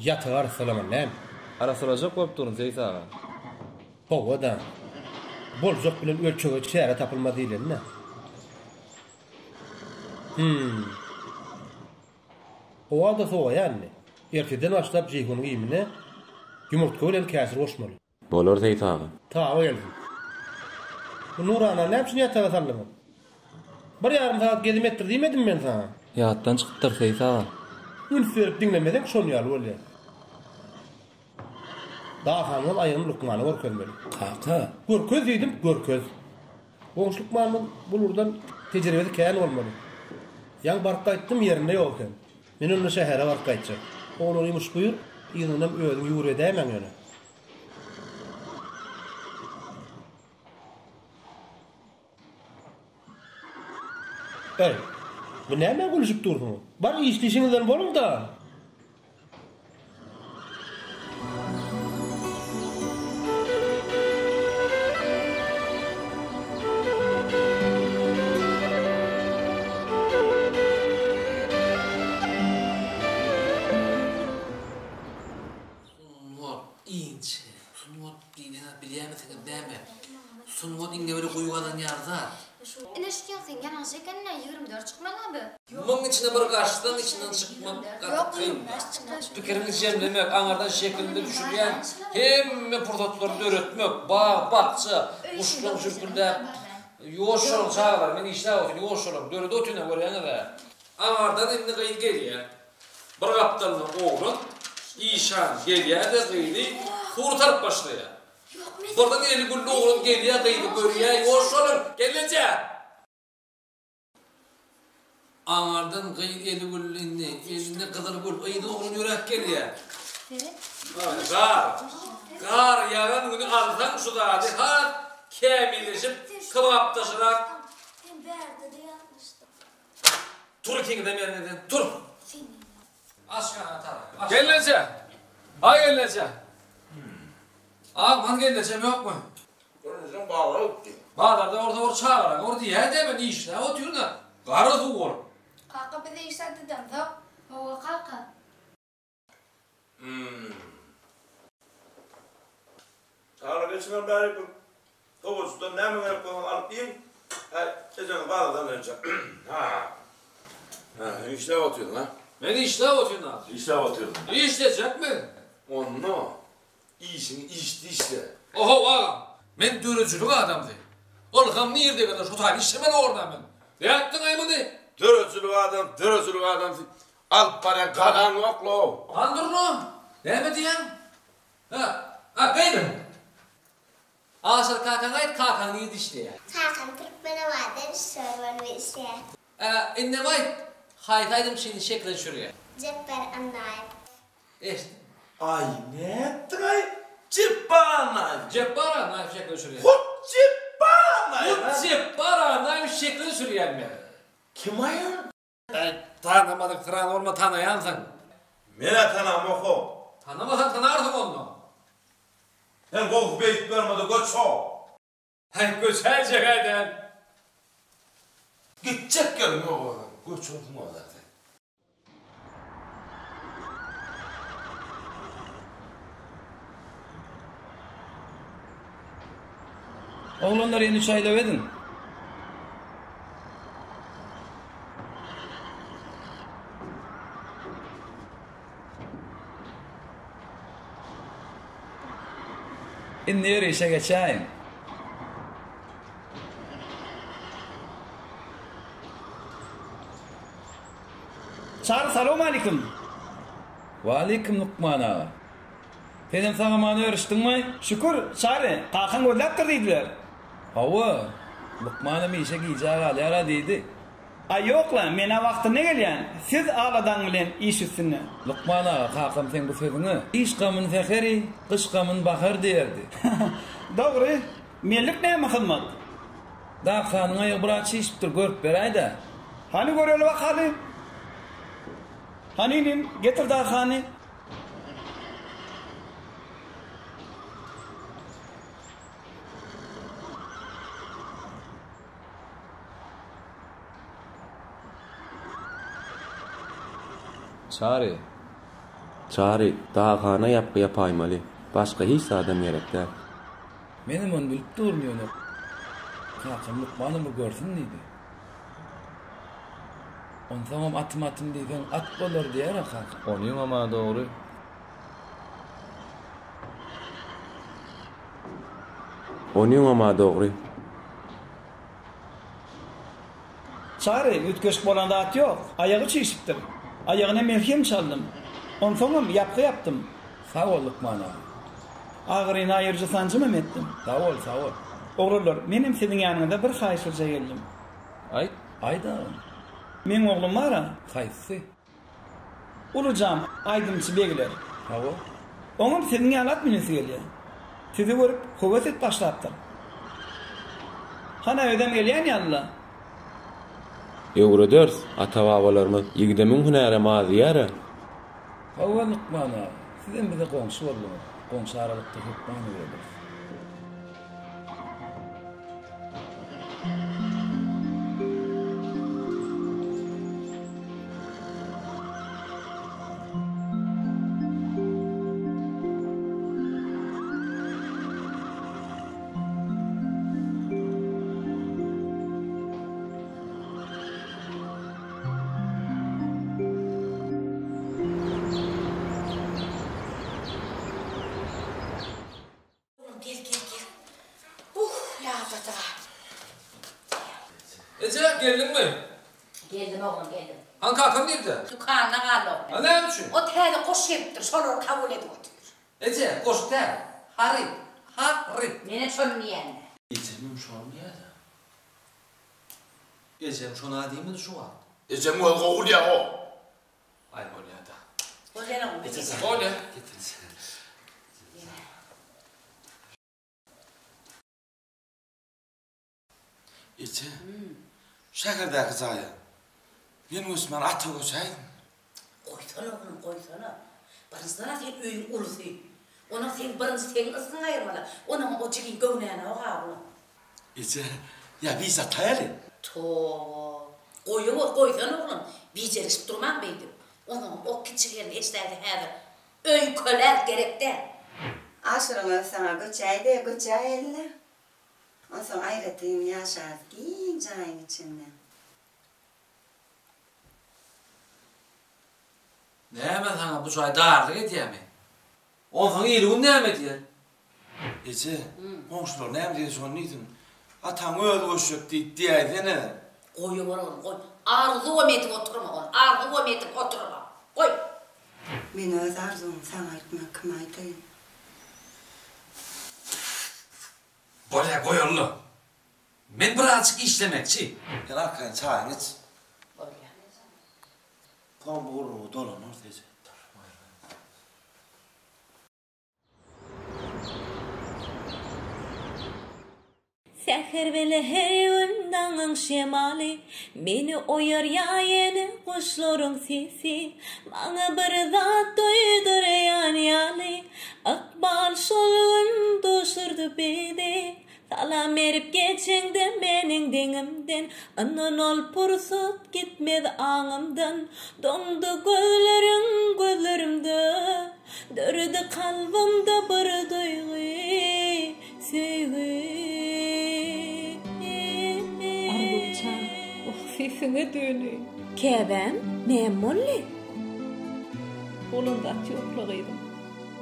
Yatağı arasalaman näme? Arasalajak bolup durun Zeýt aga. Howada. Boljak bilen ölçege çäre tapylmady diýilende. Howada sowa ýani. Erteden başlap jygyny giýimine ýumurtga bilen käsir goşmaly. Bolar Zeýt aga. Tawa geldi. Bu Nurana näçe yatağa sallaman? Bir yarım saat gezip ettir diýmedim men sana. Ýatdan çykypdyr Zeýt aga. Ünferip dinlemeden şonu ýaly bolýar. Daha hanım ayağını Lukman'a görkezmeli. Kaka. Görkez dedim, görkez. Oňş Lukman'ın bulurdan tecrübeli kän bolmaly. Ýa bark gaýtdym ýerinde ýok eken. Men onu şähere bark gaýtjak. Onuň ýumuş buyur, ýygynym öýüň ýure dämen ýöne. Ey, bu näme gülüşip durdyň? Bar işlişiňizden boluň da. Sunwat indi böyle koyugadan yarda. Eneşken sen gene şekenle 24 çıkmalı abi. Bunun içine bir karşıdan içinden çıkmak. Yok, Tükerini jemlemek, anardan şeklinde düşürgen, hemme portatları döretmek, bağ, bakça, uşluk sürkünde, yoğuşurun çağlar, men işler olsun, yoğuşurun, dörede otuna görene de. Anardan indi kıyı geliyor. Bir kaptanın oğlun, işan geliyor de kıydı, kurtarıp başlıyor. Buradan eli güllü oğlum geliyor, kıydı görüyor, yoğuşurun, gelince. Anardan kıydı eli güllü indi, elinde kadar gül, kıydı oğlun yürek geliyor. Kar yağan günü alsan şu da hadi, ha kemilleşip, kıvaptaşırak. Tur ikini de merneden, tur. Aşkına atar. Gelince, ha gelince. Ağman geleceğim yok mu? Görünüzün bağları öptü. Bağlarda orada çağıran, orada yer demen işler, oturuyor da. Karı tuğur. Kalka bir de işler dedim da. Hava kalka. Çağrı geçmen beri bu tovuçtan ne mi verip koyman alıp yiyin. Eceni bağladan önce. İşte oturuyorsun ha. Beni işler oturuyor abi. İşte oturuyorsun. İşleyecek mi? Onu iyisini içti işte. Oho ağam, ben dörücülük adamdı. Olgam nerede kadar şu tane işlemen orada ben. Ne yaptın aymanı? Döröcülük adam. Al para kalan yok lo. Andırın. Ne mi diyen? Ha benim. Ağaçlar kakan ait kakan neydi işte ya. Kakan Türkmen'e vardır, sorun ve işte. İnne vay, haytaydım şimdi şeklen şuraya. Cepper anlayıp. İşte. Ay ne ettin ay? Cibbana. Cebbara naif şeklen şuraya. Hut cibbana. Bu cebbara naif şeklen şuraya ben. Kim ayın? Tanımadık tıran olma tanıyansın. Mene tanam oku. Tanımasan tanardın onu. Hem koku beyt vermedi göç o. Hay göçelecek aydan. Gidecek gelin o. Göç okuma zaten. Oğlanlar yeni çayla edin. İndi yürü işe geçeyim. Çağrı selamun aleyküm. Ve aleyküm Lukman ağa. Benim sana mani örüştün mü? Şükür, Çağrı, kalkan gözleptir deydiler. Hava. Lukman'ım işe giyeceği alyara deydi. Ay yok lan, mena vakti ne gelyen? Siz ağladan bilen iş üstüne. Lukman ağa kalkam sen bu sözünü. İş kamın fekeri, kış kamın bakır derdi. Doğru, menlik ne mi kılmak? Daha kanına yıbraçı işiptir görüp beray da. Hani göreli bak hali? Haninin, getir daha hani. Çary, dağhana yapaymaly. Başga hiç adam gerekdi. Menim onu bilip durmuyorum. Kakam Lukman'ımı görsün neydi? On tamam atım diyken at bolur diyer kakam. Onun ama doğru. Onun ama doğru. Çary, ütkeş bolanda at yok. Ayağı çeşiptir. Ayağına merhem çaldım. Onsoňam yaptım. Sağ ol Lukman ağa. Ağrıyna ayırcı sancı mı ettim? Sağ ol. Ogurlar, menim senin yanında bir haýsylja geldim. Ayda. Men oglum bara, Haýsy? Ulucam, aydymçy begler. Sağ ol. Oňam senin ýalat minesi gelýär. Sizi görüp höwes et başlapdyr. Hana ödem gelýän ýalla. Ýöwreders, ata-babalarymyz ýigdemin hünäre mazyýara. Sağ ol Lukman ağa. Sizin bize komşu oldunuz. Komşu aralıkta Lukman'ı verdiniz. Ece geldin mi? Geldim oğlum geldim. Hangi kakam nerede? Dükkanına kaldı oğlum. Ne için? O teyze koş yaptır, sonra kabul edip otur. Ece koş der. Harip. Mene çönün yerine. Ecem'im şu an nerede? Ecem şuna değil mi şu an? Ecem o oğul ya o. Ay o nerede? O ne oğlum? O ne? Getirin. Ece. Şäherde kızaya. Men Osman atı goşaýdym. Koysana oğlum koysana. Barızlara sen öyün ulusu. Ona sen barınızı senin ısın ayırmalı. Ona o çekin göğnäne o ağlı. Ece. Ya biz atayalı. Koysana oğlum. Becerişip durmak beydim. Onun o küçüklerini eşlerdi häzir. Öy köler gerekde. Aşırıma sana göçäýdi. Ondan aýratym ýaşar giň jaýyn içinde. Näme sana bu çay darlyk edýärmi? Ondan ýylyň näme diýer? Ece. Komşular näme diýer şonu diýdim. Ataň öýde goşup diýýärdi. Koyun oğlum koy. Arzu etip oturma oğlum. Arzu etip oturma. Koy. Men öz arzumy sana aýtmak kim aýtaýyn? Bolya koyullu. Men birazcık işlemekçi. Gel arkadan çayını iç. Bolya. Tam burnu dolanır Ece. Säher bile her ýöndan şemali, meni oýar ýaýany guşlaryň sesi, maňa bir zat doýdurýan ýaly, akbal şol gün doşurdy bede, salam berip geçeňde meniň deňimden, anan ol pursat gitmedi aňymdan, doňdy gözlerimde, dördi kalbimde bir duýgy, sevgi. Sesine dönüyor. Kevem, ne molli? Olunda yoklağıydım.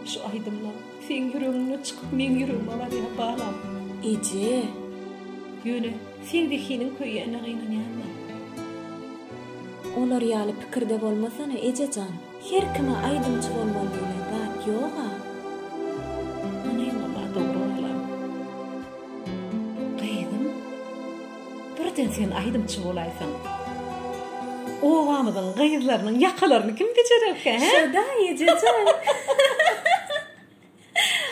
Şu aydımla, sen yüreğine çıkıp men yüreğime alarıya bağlam. Ece. Yöne, sen de senin köyüne gıynan. Olar ýaly pikirde bolmasana Ececan. Her kime aydımçı bolmalyna gat ýoga. Manaýma ba dogry bolam. Gaýdym. Birden sen aydımçı bolaýsaň. Oğamyň gyzlarynyň ýakalaryny kim geçerek he? Şurda Ececan.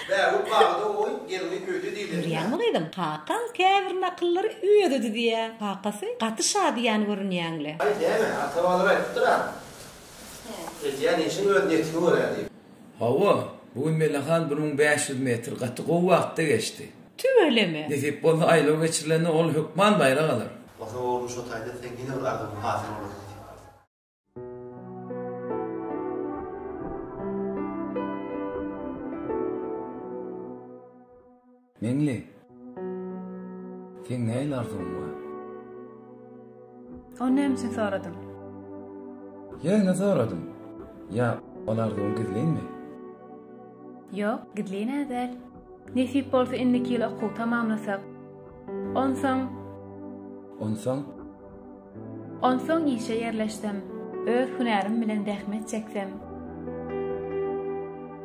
Bäri bagda oy gelini köýde diýler. Ýa-da Kakal käbir nakıllary üýedi diýe. Kakasy gaty şadyan görünýänle. Ay deme, atabalar aýtdyra. Ece neşin öňdeki görýär. Hawa, bugün Melahan 1500 metr gaty gowy wagtda geçdi. Tüöleme. Nesip bolu aýlyk geçirilende ol hükman bayrak alır. Osa oğlum şu taýda sen gine bir adam hazır olur. Meňli. Sen näil arzuň bar? Onnem sen soradım. Ýa-ni soradım. Ya olardyň gizlenmi? Yok, gidliğine eder. Nesip bolsa 2 ýyl okuw tamamlasak. Onsoň işe yerleşsem, öz hünerim bilen dähmet çeksem.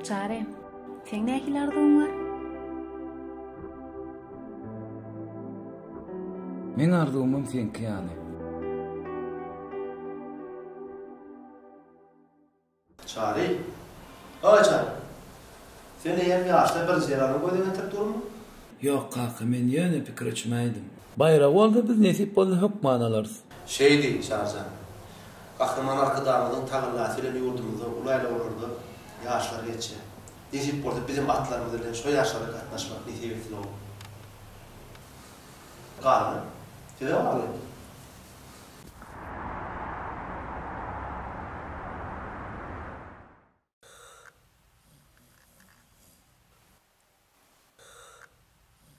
Çare, sen näkil arzuň bar? Men arzuğum senki ýany. Çari. Aa Çari. Sen hem yaşta bir zeralı koyduğun durmu? Yok kaka, men ýöne pikir etmeýdim. Bayrak boldy, biz nesip boldy hukman alarys. Şeydi Şahzan. Kahraman arkadaşımızın tağırlasıyla yurdumuzda ulayla olurdu. Yaşlar geçe. Nesip boldy bizim atlarımız bilen şu yaşlara katnaşmak nesip etsin o. Kalın. Size var mı?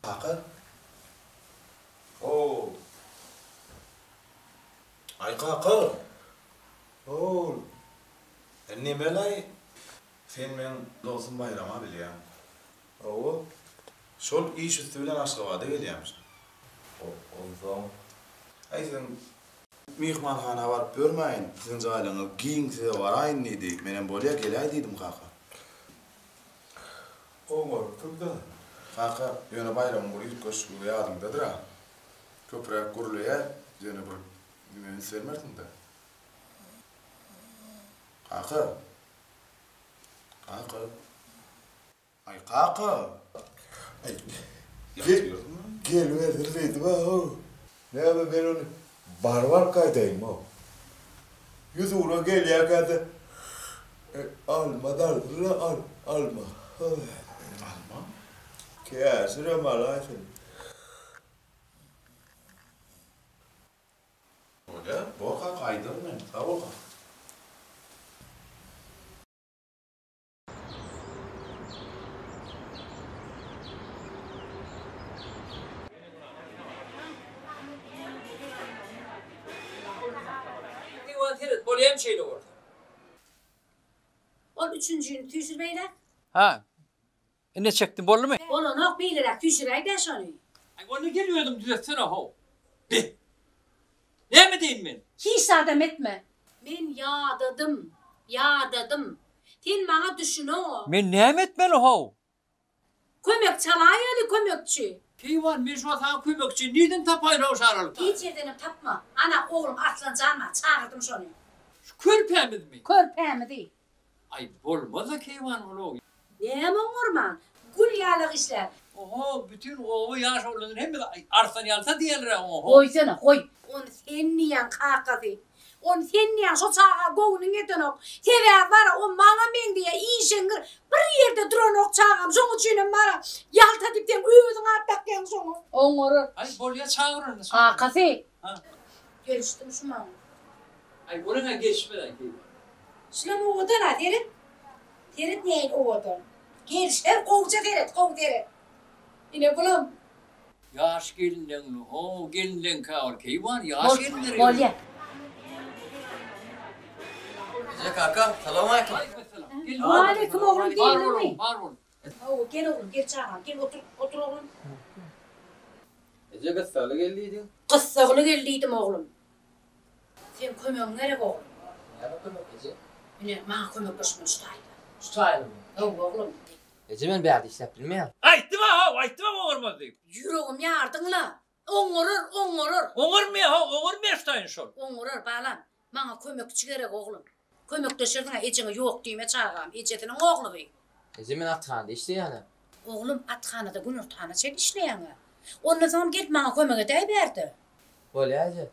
Kaka. Oo. Ay kaka. Oo. Nime lay? Sen men dostum bayrama bilýär. Oo. Şol iş üstünden Aşgabat'a gelýärmiş. Ondan. Ay sen mihmanhana barıp görmeyin. Sizin jaýlaňyz giň size baraýyn diýdi. Menen bolýa gelýär diýdim kaka. Oňar, turda. Kaka, ýöne bayram boýy köşkü ýadymdadyr ha. Köprek gurulýar, ýöne bir nimeni sermerdiň da. Kaka. Kaka. Ay kaka. Ay. Gel verdirdim ha. Ne abi ben onu barbar kaydayım o. Yüzüğüne gel ya kadar. Alma dardır alma. Alma? Kesire malaysın. Ola, boka kaydırma. Sağ ol. Bolýam şeyle orada. 13-nji tüýsürbeýler. Ha. Ne çektin bollu mu? Olanok beýlerek tüýsüräk de şonu. Ay onu geliyordum düzeltsene ho. De. Ne mi deyin men? Hiç sadam etme. Men ýadadım. Sen maňa düşüno. Men näme etmeli ho? Kömek çalaýaly kömekçi. Keywan men şu atan kömekçi niden tapaýyn o şaralyk? Hiç yerden tapma. Ana oğlum atlan canma çağırdım şonu. Şu körpemiz mi? Körpemi değil. Ay bolmaza keywan holo. Näme orman? Gül ýalyk işler. Oho, bütün oğlu yaş oğlanın hem de arsan yalsa diýerler oho. Koysana koy. Onu sen niýen kakady. Onu sen niýen şo çağa gowynyň etenok. Tebe var o maňa men diýe işiňir bir ýerde duranok çağam. Şoň üçin mara ýalta dipden öýüňi atdak şoňu. Oňory. Ay bolýa çağırın. Kakasy. Ha. Gelişdim şu maňa. Ay bolana geçmeden ki. Şulam owadan aderit. Terit näil owadan. Gelişler gowja terit, gow terit. Ine bulam. Yaş gelinleň, o gelinleň kawar keywan yaş gelinler. Bolýa. Ya kaka, selam aleyküm. Aleyküm oğlum, geldin mi? Var ol. Gel oğlum, gel çağır. Gel otur oğlum. Ece kıssalı geldiydin. Kıssalı geldiydim oğlum. Sen kömeğin nereye oğlum? Nerede kömek Ece? Yine bana kömek başımı tutaydı. Tutaylı mı? Yok oğlum. Ece ben bir adı işlep bilmeyen. Ayttıma olmaz deyip. Yüreğim yardınla. Oňurur. Oňur mu ya? Oňur mu yaştayın şol? Oňurur balam. Bana kömekçi gerek oğlum. Kömekleşirdin ha, ecine yok diýme çağam. Ecetinin oğlu bey. Ece men atxanada işli yani. Oğlum atxanada günürtana çek işleýän. Ondan soň gelip bana kömek edäý berdi. Bolýa Ece.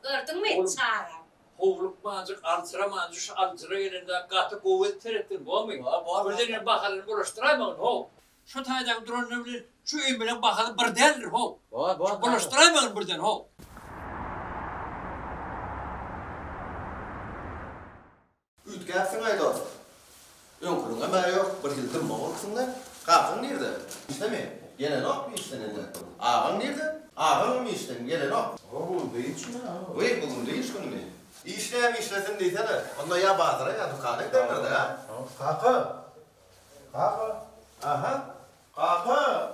Gördün mü çağam? Hovluk mancık, altıra mancık, şu altıra yerinde katı kuvvet terettin, bu mu? Birden bakalım, bulaştıraymanın, ho. Şu taydan duran ne bilir, şu ümüne bakalım, bir derdir, ho. Bulaştıraymanın birden, ho. Ütgäpsiň aýdar. Öňkürüňe bäri ýok, bir ýyldym bolupsyň da. Kapın nerede? İşte mi? Gelen ok mu işten elde? Ağın nerede? Ağın mı işten? Gelen ok. Bu değil mi? Vay bugün değil şunu mu? İşlem işlesin deyse de. Onda ya bazıra ya dükkanı demirdi ha. Kapı. Kapı. Aha. Kapı.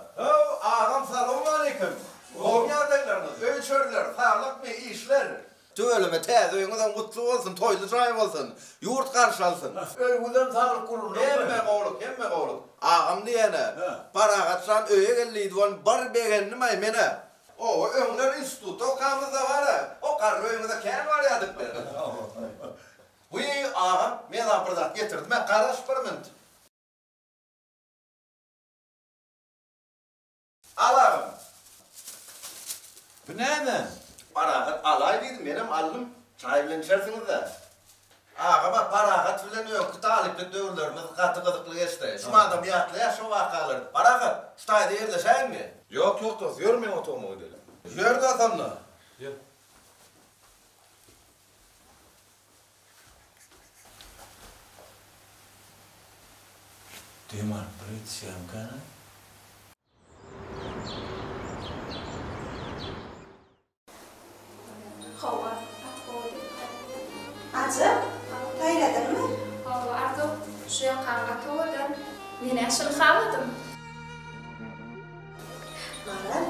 Ağam selamun aleyküm. Hoş geldiniz. Ölçörler, sağlık mı işler? Tüvelime tez öğünüden kutlu olsun, toylu çay olsun, yurt karşılasın. Öğünden sağlık kurulur. Hemme oğluk. Ağam diyene, para kaçsan öğe gelliydi on bar beğenni maymene. O öğünler institut, o kamızda var ha. O karı öğünüde ken var yadık beri. Bu ağam, men apırdat getirdim, ben kara şpırmınt. Al ağam. Bu ne mi? Parahat alay dedim, benim aldım. Çay bilen içersiniz de. Ağama parahat bilen yok, talipli dövürlerimiz katı kıdıklı geçti. Şu adam yatlaya şu vakaları. Parahat, stayda yerleşen mi? Yok dost, görmeyin otomobil dedim. Yürü de adamla. Yürü. Demar, bir şeyim kana? Hava, Acı, hayradın mı? hava artık şu yakanga toğudan. Meni aşıl havadım. Maral,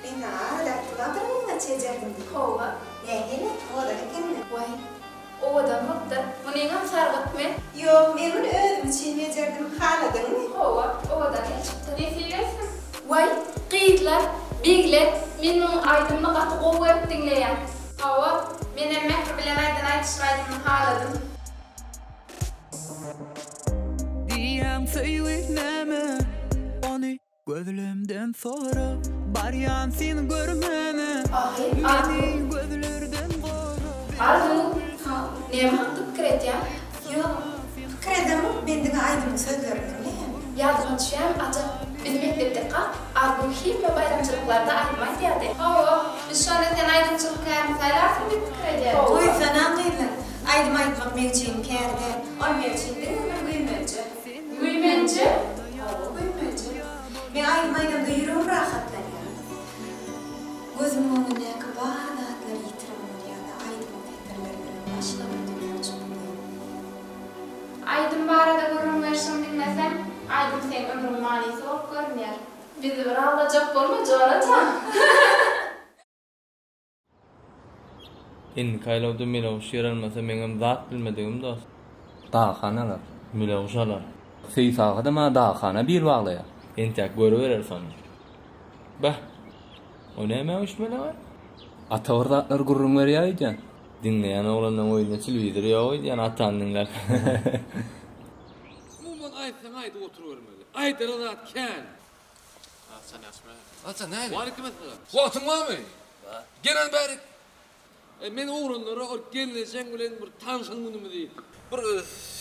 ben daha da bir çecerdim. Hava, Hele, o da kendine. vay. Oğudan mıktır. Bunun sargıt mı? Yok, ben onu ödüm için becerdim. Haladın mı? Hava, oğudan geçipti. Ne fiilsin? Vay, qiyidlar, bigler, menin aydımını qatı qoğuyup dinleyen. Hava, menin mehri bilen aydan aytışmaydımını haladım. Diyen söyleme onu gözlerimden sonra baryan seni görmene beni gözlerden Arzu, neyim hakkı fikir et ya? Yok, fikir edemem. Ben de aydımın sözlerini dinleyen. Yardım düşüyorum, acaba bizim mektepte kal, Arzu him ve bayramçılıklarda ayırmayız derdi. Hava, biz şu anda sen aydımçılık kayarını saylarsın bir fikir ederiz. O yüzden anlayın. Aydım aytmak mevciyim perde. O mevciyim değil mi? Güymence. Güymence? O güymence. Ben aydım aydımda yürüyorum rahatlanıyor. Gözümün önüne kabar rahatları yitiramıyor ya da aydım tekrar başka bir dünya çıkıyor. Aydın barada görün versin bilmesem, aydın sen ömrün manisi olup görünüyor. Bizi bir alacak olma coğrata. En kaylavda Milavuş yaralmasa meňem zat bilmediğim dost. Dağxanalar, Milavuşalar. Seysağa da ma dağxana bir baglaýar. Entek görüverer sonu. Bah. O näme uşmele var? Atawrdatlar gurrun berýär eýen. Dinleýän oglandan oýuna telewizor ýok eýen atan dinler. Mumun aytsan ayda oturuvermeli. Ayda zat kän. Sen asma. Atsa näme? Waleyküm assalam. Wagtyň barmy? Gelen bäri. Men oglanlara o gelesen bilen bir tanşyň munumy diýip, bir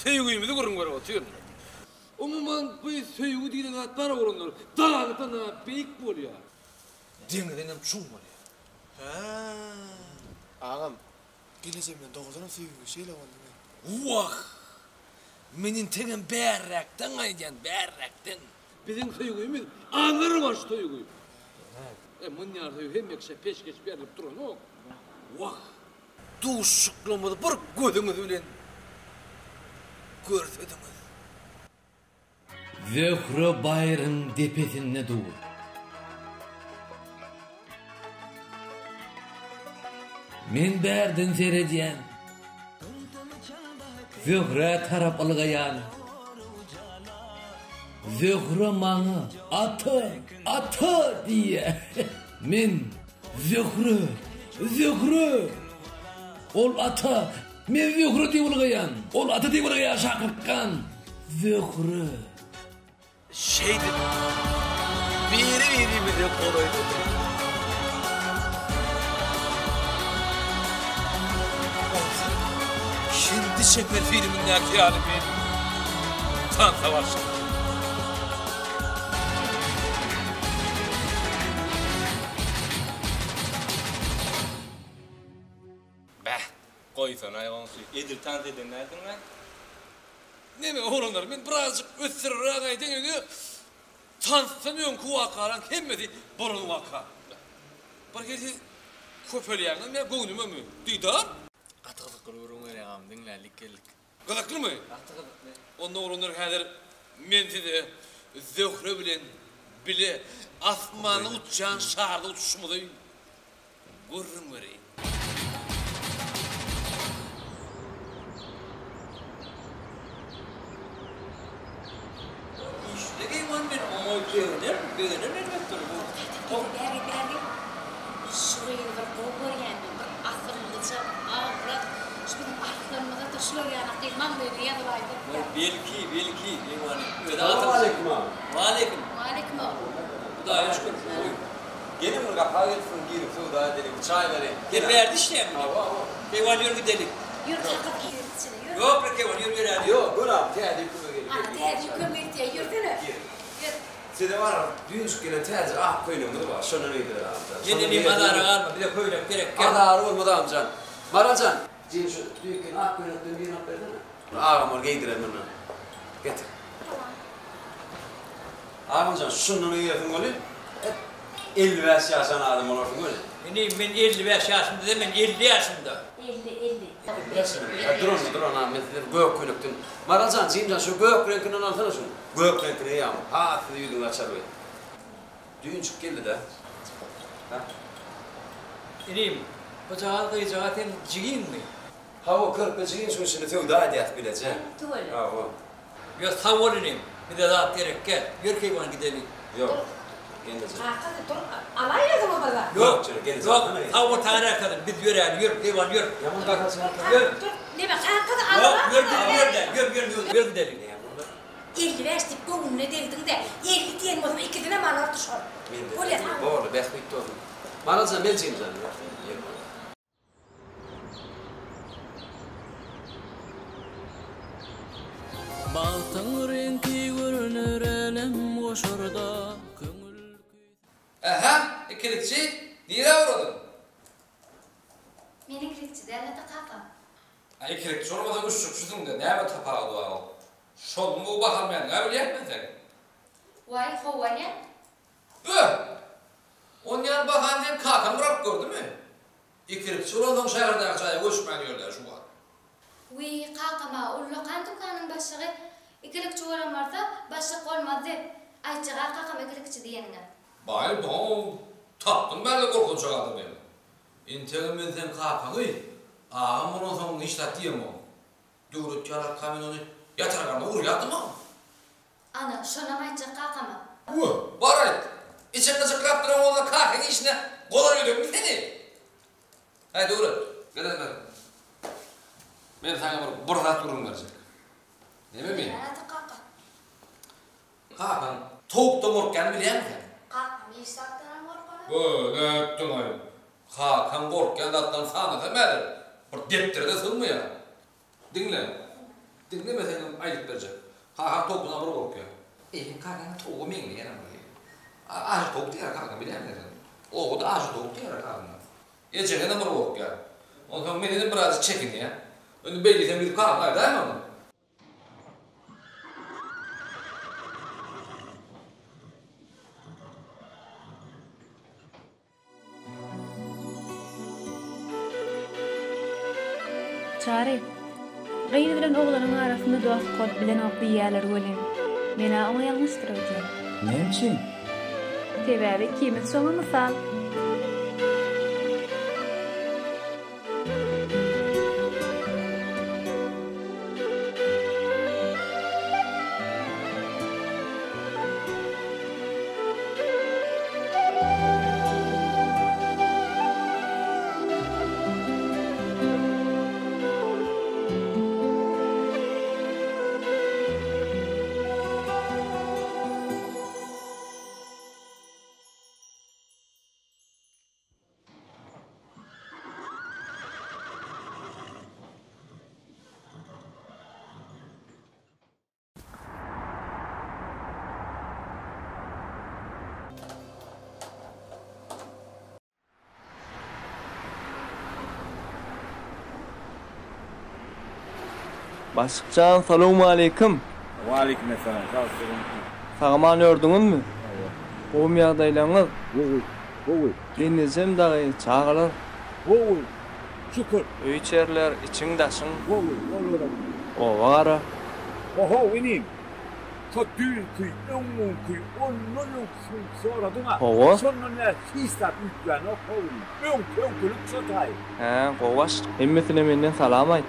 söýgüýümdi görüň berip otyr. Umuman bu söýgü diýen zat bar oglanlar dağdan beýik bolýar. Deňden çuň bolýar. Ağam, geleceğimden 9'dan söýgü şeyle oldu. Wah! Menin teňem bärrakdan aýdan, bärrakdan. Bizim söýgüýmiz aňyr baş söýgü. Mun ýardy hem ýekse peşkeş berilip duran ok. Wah! Duşuklamady bir gözüňiz bilen görsediniz. Zöhre bayrın depesinde dur. Men bärden seredýän. Zöhre tarap algaýan. Zöhre maňa atı diýe. Men Zöhre. Ol ata, men Zöhre diýip algaýan. Ol ata diýip algaýan şakyrtkan. Zöhre. Şeydi. Biri bize kolaydı. Şimdi Şeker filmindeki halimi tan savaşı. Koysan ayağını Edir tan dedin nädin lan? Neme oğlanlar, ben birazcık öttürürek aydan öňe Tanstan önkü vakalan hemmeti bolun vaka. Bir kere köpeleğinin ne göğnüme mi? Diydar? Atıqlık kılırın öyle ağam dinlerlik geldik. Gıdıklı mı? Onun oğlunlar kadar menti de zöhre bilen bile asmanı uçan şarda uçuşmadı. Görürüm vereyim. İşte geyman ben ama beğenir elbette bu. Berdi. Şuraya bir gol yani. Asırlıca ağırlık. Şimdi aklımda taşıyor yani. Kıymam böyle ya da vardı. Belki geymanı. Selamünaleyküm abi. Aleyküm. Aleyküm abi. Bu da aşk olsun. Gelin buraya kahve etsin girip suda dedik çay vereyim. Gel verdi işte mi? Keyvan yürü gidelim. Yürü kalk yürü. Yok be Keyvan yürü hadi. Yok dur abi tehdit kıvı Ana tercih kömürtüye yürüsene. Size var düğün çıkıyla tercih koyunumdu var. Şunu neydi abi? Yine madara alma bir de koyun gerek. Madara olmadı amcan. Maracan. Cin şu düğün koyunumdu bir nok verdin. Ağam or giydirelim bunu. Getir. Amcan şunu neydi golü? 55 yaşında adam olursun öyle. Ben 55 yaşında değil, ben 50 yaşında. 50. Durun abi, gök kuyruktun. Maracan, Cimcan şu gök renkinin altına şunu. Gök renkini yağmur. Hafif yüzün açar böyle. Düğün çık geldi de. İneyim, bacağı kıyacağı tem cigin mi? Hava 40 cigin şu şimdi tüy daha diyet bilece. Tuvalet. Hava. Biraz tavır ineyim, bir de daha gerek gel. Yürü Keyvan gidelim. Yok. Geleceğim. Alayla da mı baba? Yok, tavır tanrı kadın, biz yürü Keyvan yürü. Yaman kakasın hatta. Yürü. Ne bak, kanka da Yürü gidelim. 50 verdik bu ne dedin de 50 diyelim o zaman 2 tane mal artış var. Böyle tamam. Doğru, bekliyor doğru. Maracan ben Cimcan. Baltın rengi görünür elim oşurda. Aha, ikilikçi, nire uğradın? Meni kilikçi derle de kaka. İkilikçi olmadan uçuşuzdun da, ne mi tapağı dua o? Şol mu bakalmayan, ne bileyim ben sen? Vay hovayan. Ondan bakan kakan bırak gördü mü? İkilikçi olalım şehirde akçaya koşmayan yerler şu var. Uy kakama ullukan dükkanın başlığı ikilikçi olamarsa başlık olmaz de. Ayçağa kakam ikilikçi diyenine. Bayır doğum, tattım ben de korkunç ağadım benim. İntelimizden kakanı, ağam bunun sonunu işlet diyem o. Dürüt yarar kamyonu yatarlarına uğur yattım ha. Ana şuna mayçak kakama. Barayt, içinde çıkıp duran oğlan kakanın işine kolan ödüm seni. Haydi uğur, gel. Ben sana burada durum verecek. Ne mi? Hadi kaka. Kakan, tavuk da morkken biliyor musun? Kakam yesaktan korkana. Ne ettin ayım? Kakan korkken dattan sana demedir. Bir deptere de sığmıyor. Dinle senin aylık verecek. Kakan tavukuna vurur korkuyor. Kakan tavuğu meyni yana böyle. Ağaç tavuk diyor kakan biliyor musun? O da ağaç tavuk diyor kakan. Geçen vurur korkuyor. Ondan sonra beni biraz çekin ya. Önü belli sen bir kakan var değil mi onun? Çare. Gayri bilen oğlanın arasında dost kod bilen oklu yerler gölen. Mena ona yanlıştır hocam. Ne için? Tebebi kimin sonu misal? Başıkcan, salamu aleyküm. Ve aleyküm selam. Sağman ördünüz mü? Oğum ýagdaýlaryňyz genizem dagy çağalar. Şükür. Öý içerler, içiň daşyň. O wara. Oho, inim. Kötül kuy, ömün kuy, onların soradıma. Oho. Sonuna histat yüklen o kovun. Önkülük çotay. He, gowaş. Hemmesine menden salam aýt.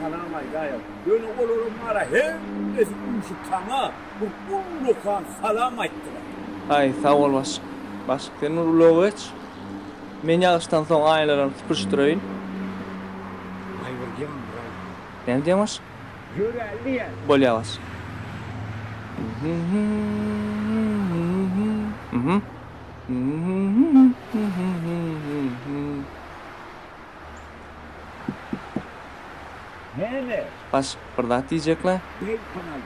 Salam aýdayam. Dönü olurum mara hemmesi uşu kana. Bu ullukan salam aýtdylar. Ay, sağ ol baş. Baş, sen ulogy geç. Men ýagşdan soň aýlaryny süpürşdirýin. Aýbyrgym. Ne diýmez? Ýöräli. Bolýabaş. Hene. Baş, bir zat diýjekler. Bey kanal.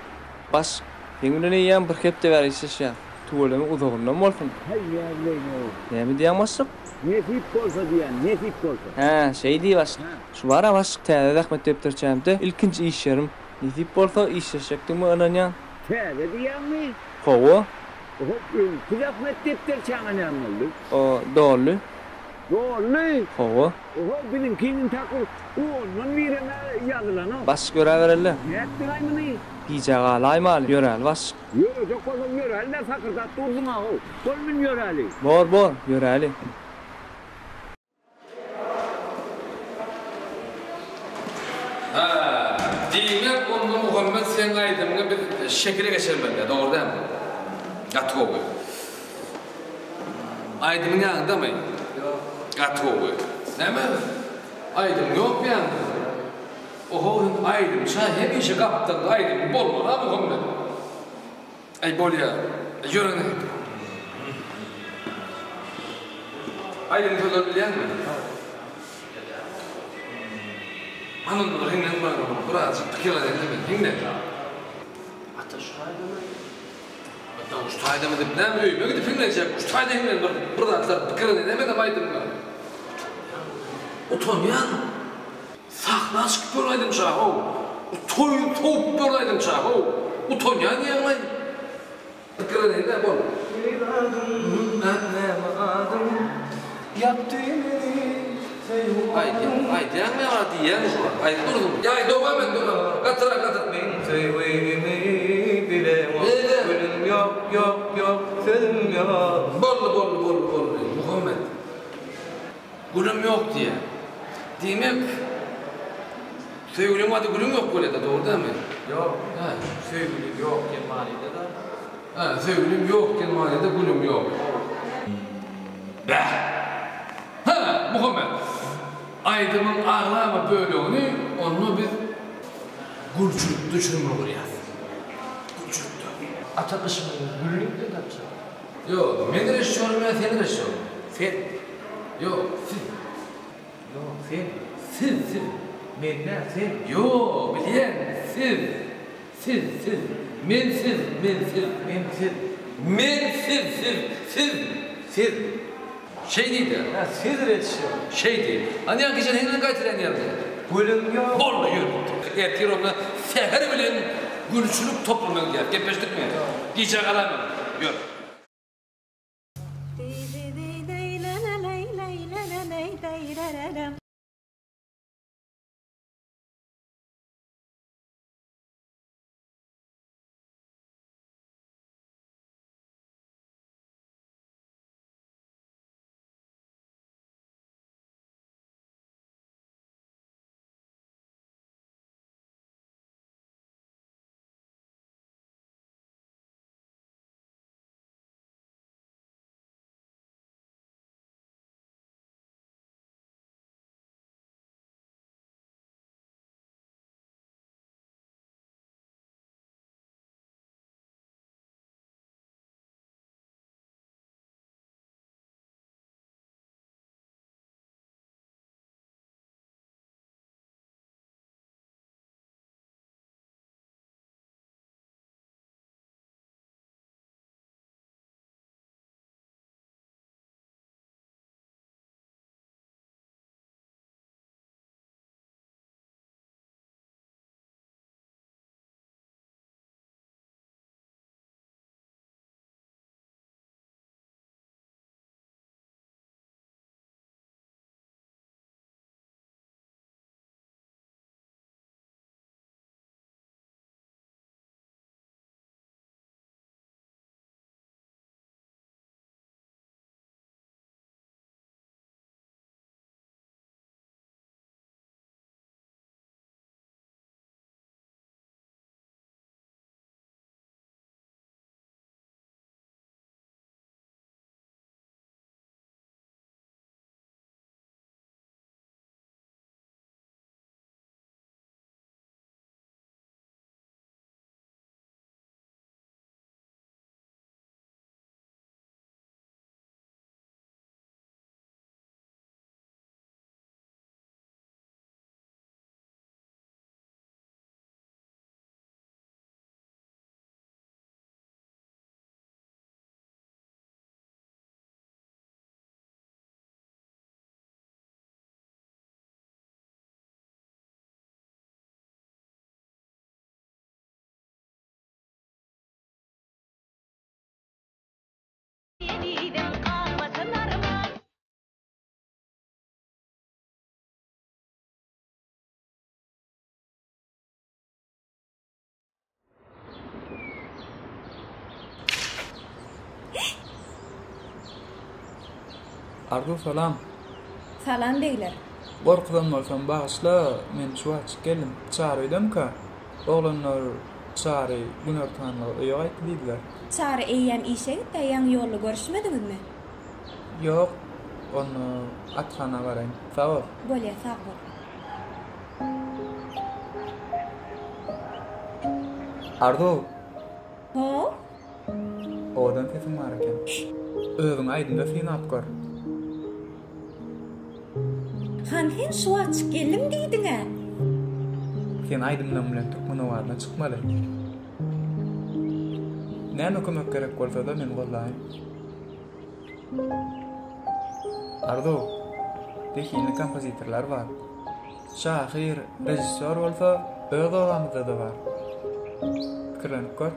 Baş, Eňden ýan bir hepde berýäs ya. Tuwalamy uzagyndan bolsun. Hey ýerleýme. Näme diýmezsik? Nesip bolsa diýen, nesip bolsa. Ha, şey diýbaş. Şu bara baş, täze rahmet depdirçämde ilkinji iş ýerim. Nesip bolsa iş ýaşakdymy ananýan. Täze diýenmi? Howa. Hop, rahmet depdirçäňe näme boldy? O, dolu. Dolu. Howa. Oho, bizimkinin takıl. Onun birine yazılan o. Baş göreberler. Nettin aymını. Pijaga laymal ýörel baş. Yürü, çok olsun yürü. Ne sakırdat durdun ha o. Dolmun yürüli. Bor, ýöreli. Diýmek onda Muhammed sen aýdymyňa bir şekile geçirmeli, doğru değil mi? Gatgowy. Aýdymyň ýagdamy? Ýok. Gatgowy. Näme? Aýdym ýok ýa-da. Oho, aýdym, şa hemişe gapdan aýdym bolmaly ha Muhammed. Ay bolýa. Ýöreň. Aýdym töler bilýärmi? Anın da hingen var, biraz pikirler edilmedi. Hingen. Hatta şu aydamı. Hatta şu aydamı dip näme öýme gidip hinglenjek. Şu aydamı hingen bir zatlar pikirler edilmedi aýdym. Otonýan. Saqlaş görýärdim şa ho. Toy görýärdim şa ho. Otonýan ýaňlay. Pikirler edilmedi bol. Haydi ya ne var diye haydi durdum ya devam et katır ben sevimi bile gülüm yok sözüm yok bol Muhammed gülüm yok diye demek sevgilim adı gülüm yok böyle de doğru değil mi? Yok sevgilim yok kemalide de sevgilim yok kemalide gülüm yok Muhammed Aydımın ağlama bölüğünü, onu biz gülçülüktü düşünmüyor ya. Gülçülüktü. Ata kısmını gülüktü de yapacak. Yok, ben reşiyorum ya, sen reşiyorum. Sen. Yok, siz. Yok, sen. Siz. Men ne, sen. Yok, bilen, siz. Siz. Şey değildi. Ha, siz reçiyor. Şey değil. Hani yan geçen hengden kaytıran yerde. Bölüm yok. Bolla yürü. Ertir onunla seher bilen gülçülük toplumuna gel. Gepeştik mi? Giyecek alamam. Yürü. Arzu salam. Salam beyler. Borqdan bolsam bağışla, men şu açık geldim. Çağırıydam ka. Oğlanlar çağırı günör tanılı öýe aýtdy diýdiler. Çağrı eýem işe gitdi, ýaňy ýolda görüşmediňizmi? Ýok, onu atkana baraýyn. Sag ol. Bolýa, sag bol. Arzu, Ho? odan sesim var eken. Özüň aýdynda seni apgar. Han sen şu açık geldim diýdiňe. Sen aýdymdan bilen Türkmenowarna çykmaly. Näme kömek gerek bolsa da men gollaýyn. Arzu, tekinli kompozitorlar var. Şahyr, rejissor bolsa, öz olamyzda da var. Pikirlenip gör.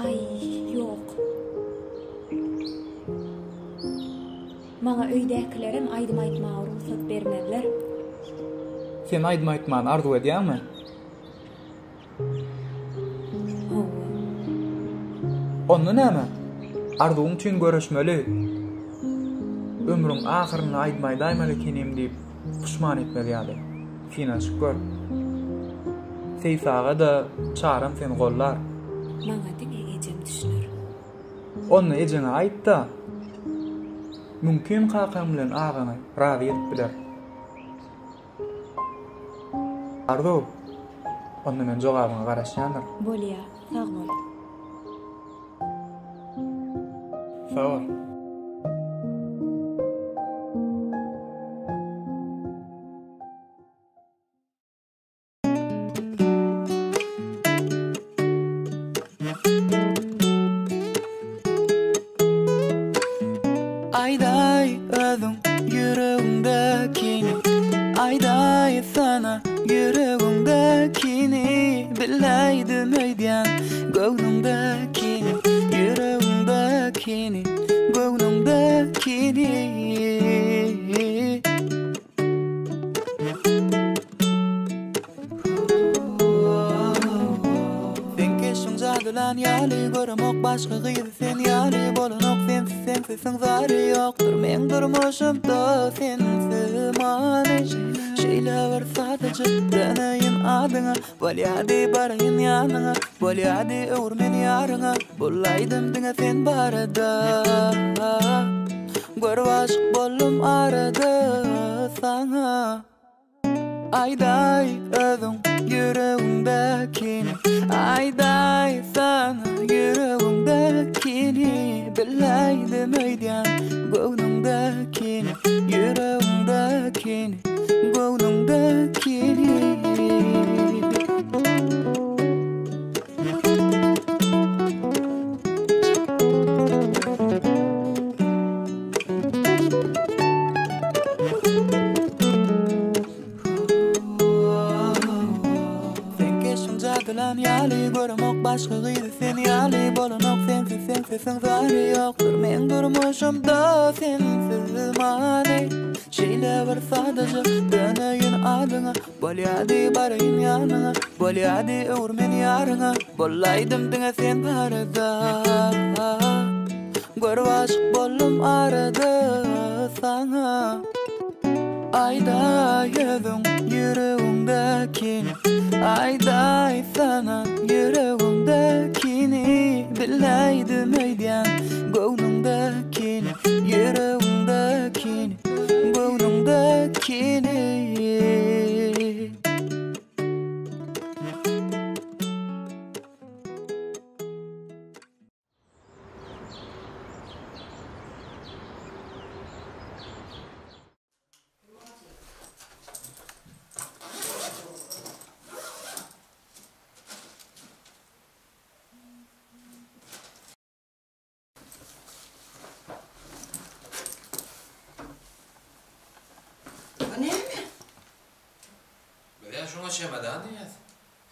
Ay, yok. Maňa öýdäkilerim aýdym aýtmagy ruhsat bermediler. Sen aýdym aýtmagyny arzu edýärmi? Onu näme? Arzuň üçin görüşmeli. Ömrüň ahyryny aýdmaý daýmaly kenim diýip puşman etmeli ýaly. Sen şükür. Seyfaga da çağıram sen gollar. Maňa diňe ejem düşünür. Onu ejene aýt da. Mümkin kakam bilen ağany razy edip biler. Arzu, onu men jogabyňa garaşýandyr. Bolýa, sag bol. Sag ol. Ayday özüň yüreğimdekini, ayday sana yüreğimdekini, bileýdim öýdän göwnüňdekini, yüreğimdekini, göwnüňdekini. Sen keşiň jadylan ýaly görmek başga gyýdy sen ýaly bolanok sensiz zary ýokdur men durmuşymda sensiz many şeýle bir sadece deneýin adyňa bolýady barýyn ýanyňa bolýady öwrmen ýaryňa bolaýdym diňe sen barada görüp aşyk boldum arada saňa. Ayday özüň yüreğimdekini, ayday sana yüreğimdekini, bileýdim öýdän göwnüňdekini, yüreğimdekini, göwnüňdekini. Jadylan ýaly görmek başga gyýdy sen ýaly bolanok sensiz zary ýokdur men durmuşymda sensiz many şeýle bir sadece deneýin adyňa bolýady barýyn ýanyňa bolýady öwrmen ýaryňa bolaýdym diňe sen barada görüp aşyk boldum arada saňa. Ayday özüň yüreğimdekini, ayday sana yüreğimdekini, bileýdim öýdän göwnüňdekini, yüreğimdekini, göwnüňdekini. Şuna çemadan diýär.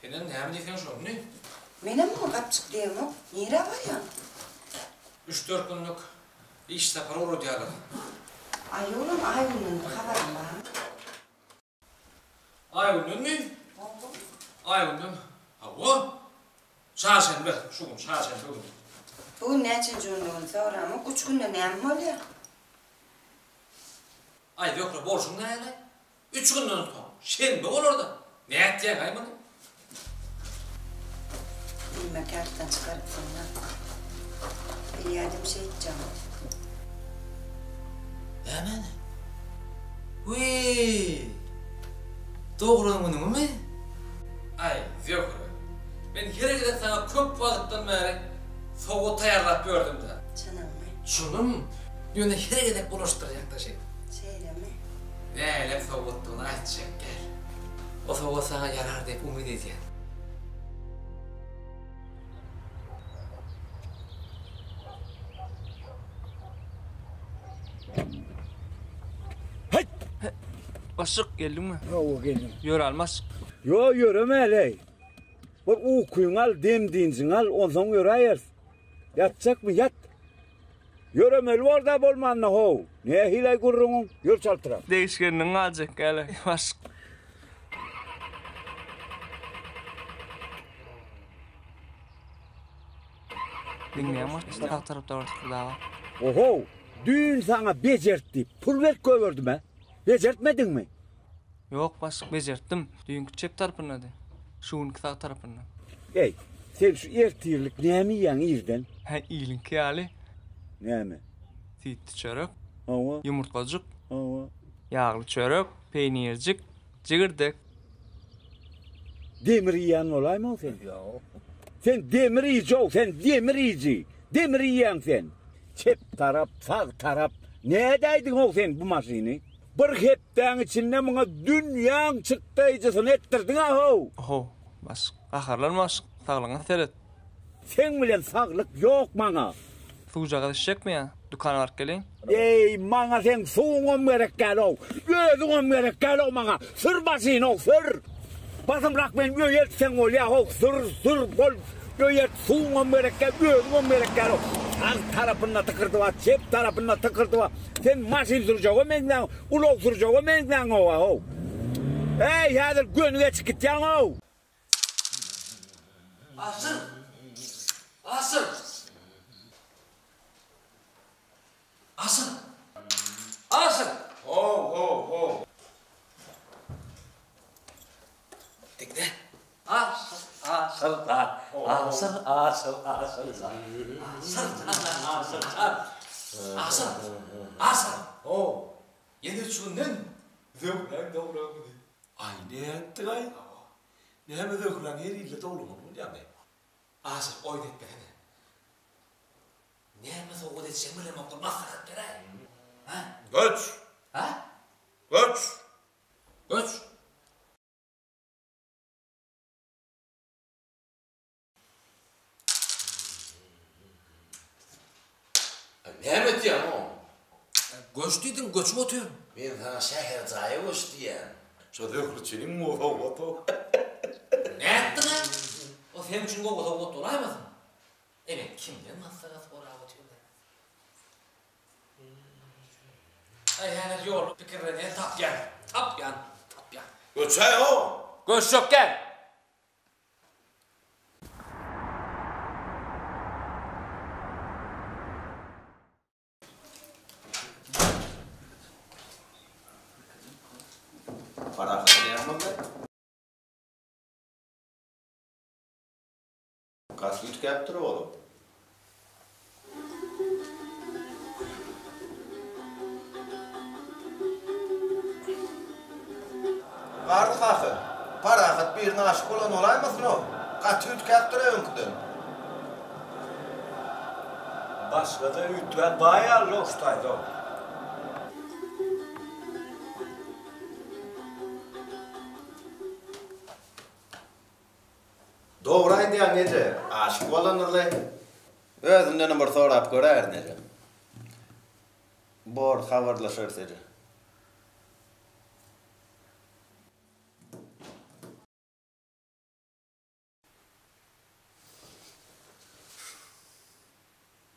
Senem näme diýsen şonu? Menem o gapçyk diýeňok, ýere barýan. 3-4 günlük iş sefer olur diyorlar. Ay oğlum Aygun'un haberin var mı? Aygun'un mi? Aygun'un. Ha o? Çarşembe. Şu gün çarşembe gün. Bugün ne için cümleğini soramı? 3 günde ne mi oluyor? Ay yok borcun ne hele? 3 günden sonra. Şembe olur da. Ne ettiyen aymanı? Bilme kağıttan çıkarıp sana. İyadım şey edeceğim. Hemen. Uy. Doğru mu? Ay yok. Ben her giden sana köp vakitten beri soğuğu tayarlap gördüm de. Canım mı? Şunum, yine her giden buluşturacak da şey. Şeyle mi? Neyle soğuttuğunu açacak gel. O soğuğu sana yarar deyip umut edeceğim. Aşık geldin mi? Yo geldim. Yor almaz. Yo yürüme. Bu ukuyun al, demdiğinizin al, ondan yürüyür. Yatacak mı? Yat. Yürümeli orada bolmanla ho. Ne hilay gurrunun? Yol çaltıram. Değişkeninin alacak gel. Aşık. Dinleyemez. Sağ tarafta var daha. Oho. Düğün sana becertti. Pul ver kövürdüm ha. Becertmedin mi? Yok başık becerttim. Düğünkü çep tarafına de. Şuun sağ tarafına. Ey, sen şu ertirlik ne mi yan irden? Ha iyilin kıyali. Ne mi? Sütlü çörek. Ava. Yumurtacık. Ava. Yağlı çörek. Peynircik. Cıgırdık. Demir yiyen olay mı sen? Sen demir yiyici ol, sen demir yiyici. Demir yiyen sen. Çep taraf, sağ taraf. Ne edeydin ol sen bu maşini? Bir hepten içinde bana dünyan çıktıycısını ettirdin ha ho. Oho. Başık. Aharlanmaz. Sağlığına seret. Sen bilen sağlık yok bana. Sucağa düşecek mi ya? Dükkanı var gelin. Ey bana sen suğun gerek gel o. Gözün gerek gel o bana. Sır basın o sır. Basım bırak ben yöyet sen ol ya o. Sır bol. Yöyet suğun gerek gel. Gözün gerek gel o. Sağ tarafına tıkırdı var. Çep tarafına tıkırdı var. Sen maşin süreceği menden. Ulok süreceği menden o. Ey hadır gönlüne çıkıt yan o. Asıl! Asıl! Asıl! Asıl! Ho. Dikde. Asıl. O. Yedi çünden. Zöklen doğru. Ay ne ettik ay? Ne hem zöklen heriyle doğru mu ya be? Asıl oyun etme hene. Ne hem soğuk edeceğim bile mi olmazsa gerek? Ha? Göç. Ha? Göç. Göç. Ne emet ya o? Göç deydin, göç mü otuyorsun? Ben sana şehir zayı göç diyen. Şu zökürçinin mi o? Ne ettin ha? O senin için o kadar olaymasın? Evet, kimden masaya sonra otuyorlar? Ay yani yol fikirlerine tap yan. Göç hay o. Göç yok gel. Para yapmadı. Kaç güç yaptır oğlum? Kardı kakı. Para akıt birine aşık olan olaymasın o. Kaç güç yaptır önküdün. Başka da ütülen bayağı lokstaydı o. Doğrayın diyen nece? Aşık olanırlı. Özünden bir sorap görer nece? Bor haberlaşır sece.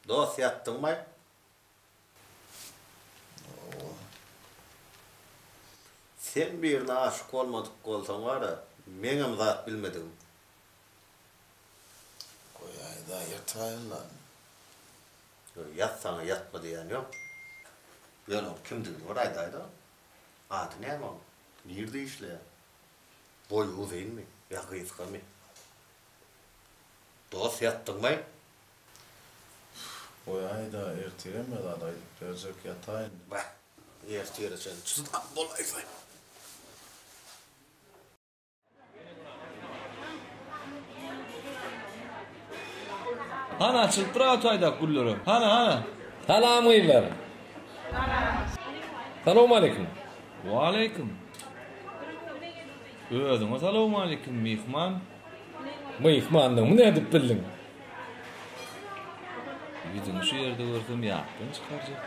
Dost. dost yattın mı? Sen birine aşık olmadık olsan var da, menem zat bilmedim. Koyayda yatayın lan. Yatsana yatma diyen yok. Yani kimdi oradaydı? Adı ne ama? Nerede işleyen? Boyu uzayın mı? Yakıyız mı? Dost yattın mı? Koyayda ertireme da birazcık yatayın. Bak, ertiresen çıdan bolaysın. Hana açılıp dura ataydak gulları. Hana. Salam gıylar. Salamu aleyküm. Wa aleyküm. Özüňe salamu aleyküm mihman. Mihmanlygymy nädip bildin? Bizim şu yerde görsem ýakdan çykarjak.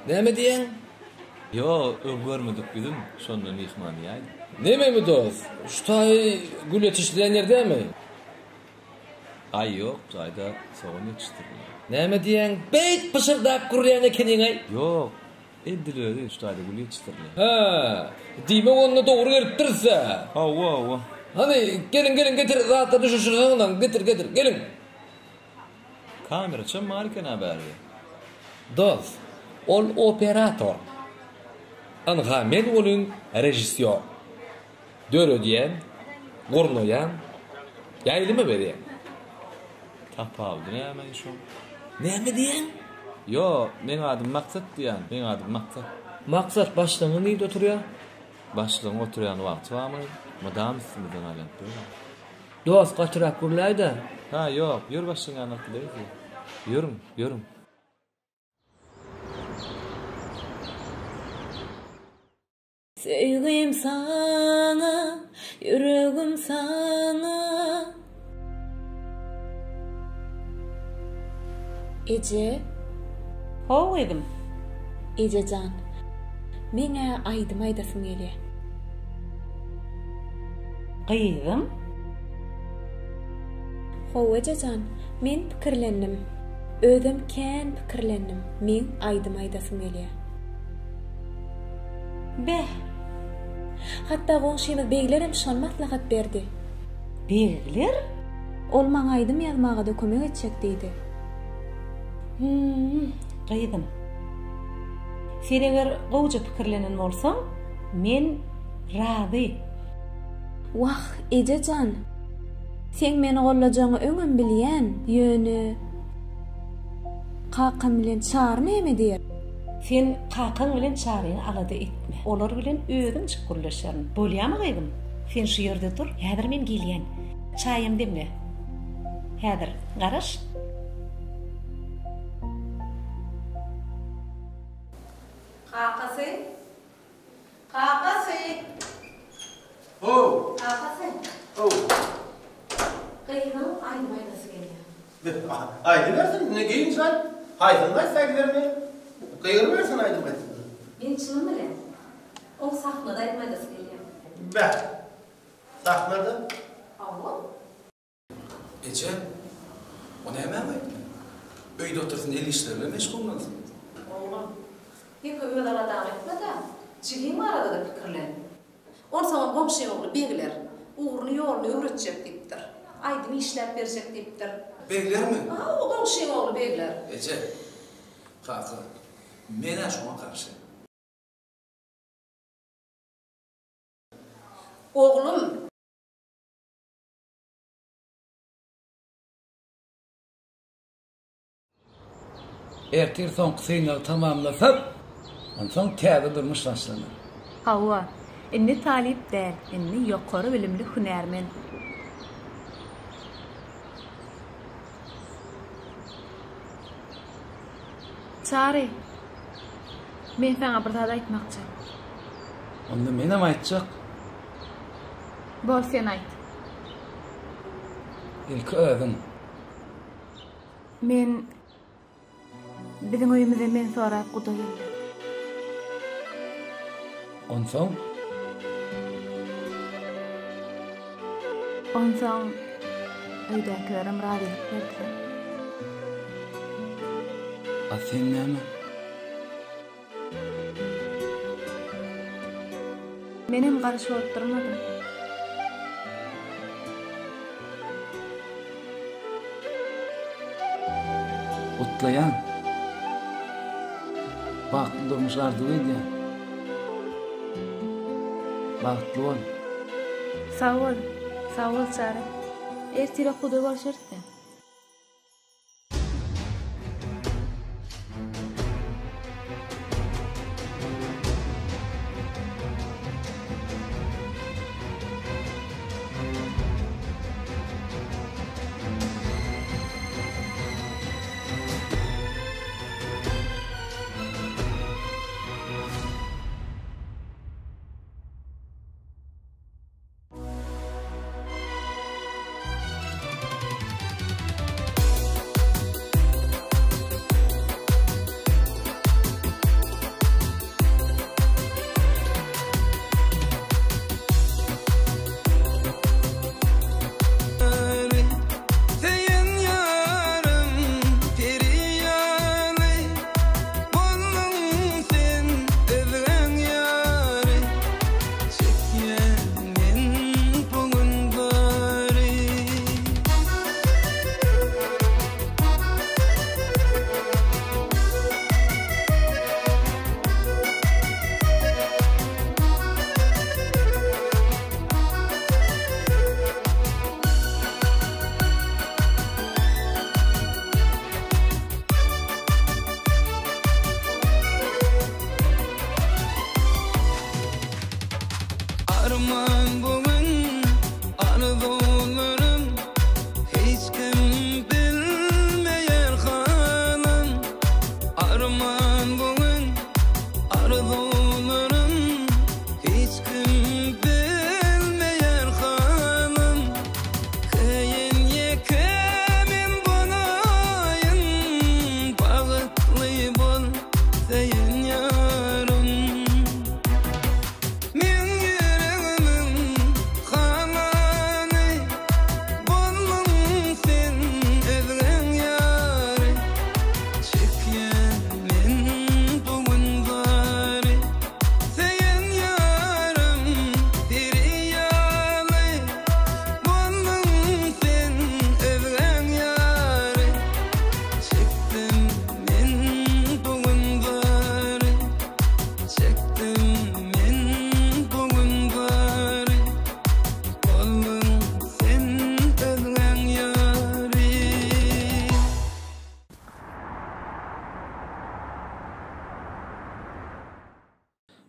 Näme diýen? Yo, görmedik bizim. Şondan mihman ýaýdy. Näme mi dost? Şutay gül yetişdiren ýerdemi? Ay yok, ayda soğan yetiştirdim. Näme diýen? Beyt pışırdap gurýan ekeniň ay. Yok, edilödi, şu ayda gül yetiştirdim. Ha, diýme onu dogry geripdirse. Ha. Hadi gelin getir rahatla düşüşürüňden getir gelin. Kamera çam marken haberdi. Dost, ol operator. Anha men olun rejissyor. Dörö diýen, gornoyan, ýaýlymy berýän. Tapawdy näme şu? Näme diýen? Yo, men adym Maksat diýen, men adym Maksat. Maksat başlagyny nide oturýar? Başlagyny oturýan wagt barmy? Madam isminden alyp dur. Dost gaçyrak gurlaýda. Ha, yok, ýör başlagyny anlatdylar. Ýörüm. Sevgim sana, yüreğim sana. Ece. Ho edim. Ececan. Meňe aýdym aýdasym gelýär. Gyýdym. Ho Ececan, men pikirlendim. Özüm kän pikirlendim. Men aýdym aýdasym gelýär. Beh. Hatta goňşymyz beýlerim şol maslahat berdi. Beýler? Ol maňa aýdym ýazmaga da kömek etjek diýdi. Gyýdym. Sen eger gowja pikirlenen bolsaň, men razy. Wah, Ejejan. Sen meni gollajagyňy öňüm bilýän, ýöne kakam bilen çar näme diýer? Sen kakan bilen çaryny alada etme. Olar bilen özüň çykurlaşaryn. Bolýarmy gyýdym? Sen şu ýerde dur. Häzir men gelýän. Çaýym demle. Häzir garaş. Kakasy. Oh. Kakasy. Oh. Gyýdym, aýdym aýdasy gelýär. Aydın versin, ne giyin sen? Aydın ver saygılarını. Kıyır versin aydın versin. Men çynym bilen. O sahnada aýdym aýdasy gelýär. Be. Sahnada. Awa. Ece, o näme mi? Öýde otursun el işlerle meşgullanysın. Oğlum, hep öýde adam etmede. Çigin arada da pikirlen. On sana gomşy ogly begiler. Ugruny ýoluny öwretjek diýipdir. Aýdym işläp berjek diýipdir. Begiler mi? Ha, o gomşy ogly begiler. Ece, kaka, mene şoňa karşı. Oğlum, Ertir soň synaw tamamlasam, onsoň täze durmuş başlanır. Hawa, inni talip däl, inni ýokary bilimli hünärmen. Çary, men sana bir zat aýtmakçy. Onda menem aýtjak. Bol sen aýt. Ilki özüň. Men biziň öýümizde men sonra guda geldi. Onsoň öýdäkilerim radylyk berdiler. Sen näme? Menem garşy bolup durmadym. Utlayan. Baktlı durmuş ardığı edýär. Baktlı ol. Sağ ol Sara. Ertire kudur görüşürse. Arman bugün arzularım hiç kim bilmeyer halim. Arman bugün arzularım hiç kim bilmeyer halim. Kıyın yekemin bulayın bağıtlı bol seyin yarım.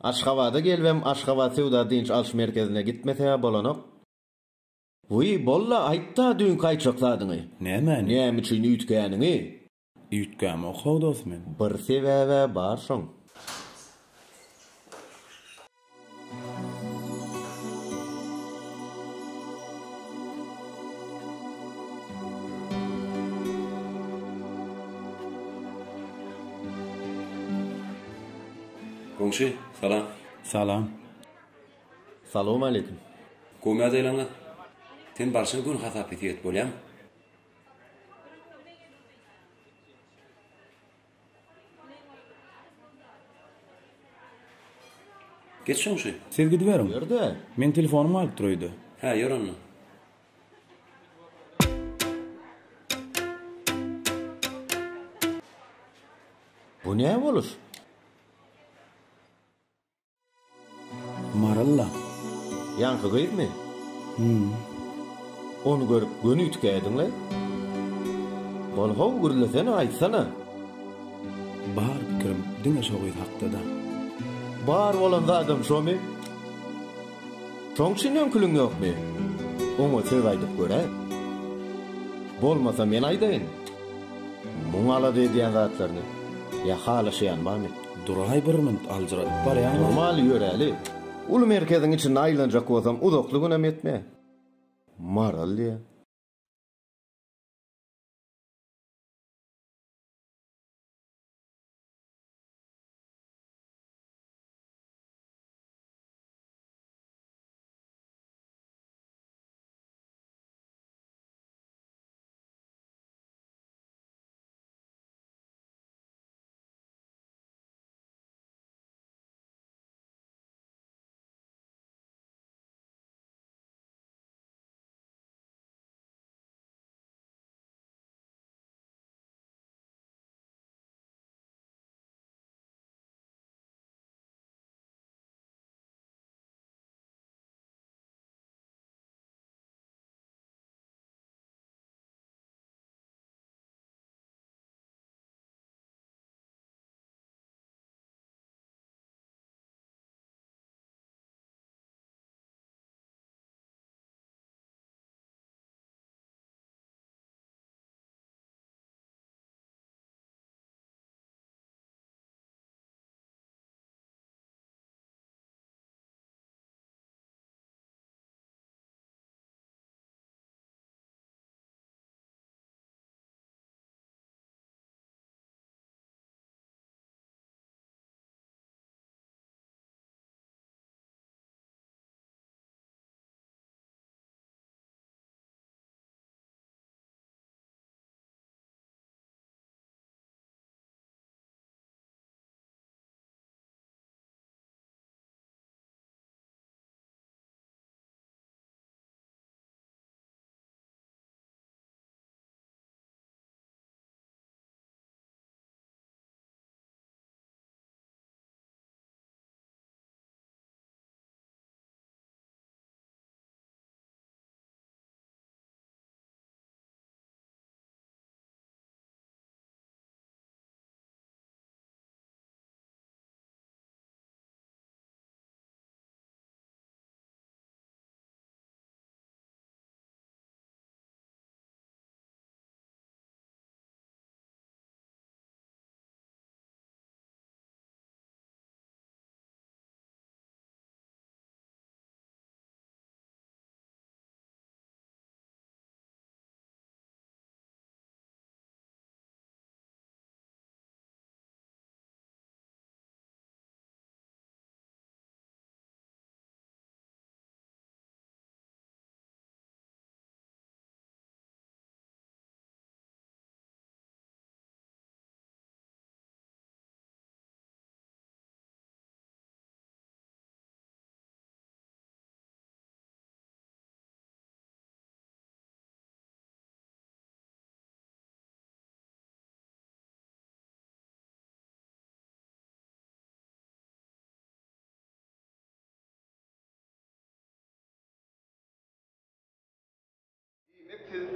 Aşgabat'a gelbem, Aşgabat Sewda Dinç Alış Merkezine gitmese bolanok. Wuy bolla aýtda dün kaýçakladyňy. Näme? Näme üçin üýtgäniňi? Üýtgäm okhaw dostum. Bir sebäbi bar şoň. Komşu, salam. Salam. Salam aleikum. Ko'maz eýleňi. Sen barşa gün hasap etýät bolýam. Geçşoň şu. Siz gidiverin. Ýerde. Men telefonumy alyp durýdy. Ha, ýör onu. Bu näme bolur? Maralla. Yankı gıyıp mi? Onu görüp gönü ütkädiňle. Bolhaw gürlesene aýtsana. Bar pikirim diňe şogy hakda. Bar bolan adam şomy? Şoňçyn öňkülüň ýokmy? Oňa söz aýdyp görä. Bolmasa men aýdaýyn. Muňala diýen zatlaryny. Ya halaşýan barmy? Duray bir minut aljarak barýan. Normal ýöräli. Ulu merkeziň içinde aýlanjak bolsam uzaklygyna etme. Maral diýe.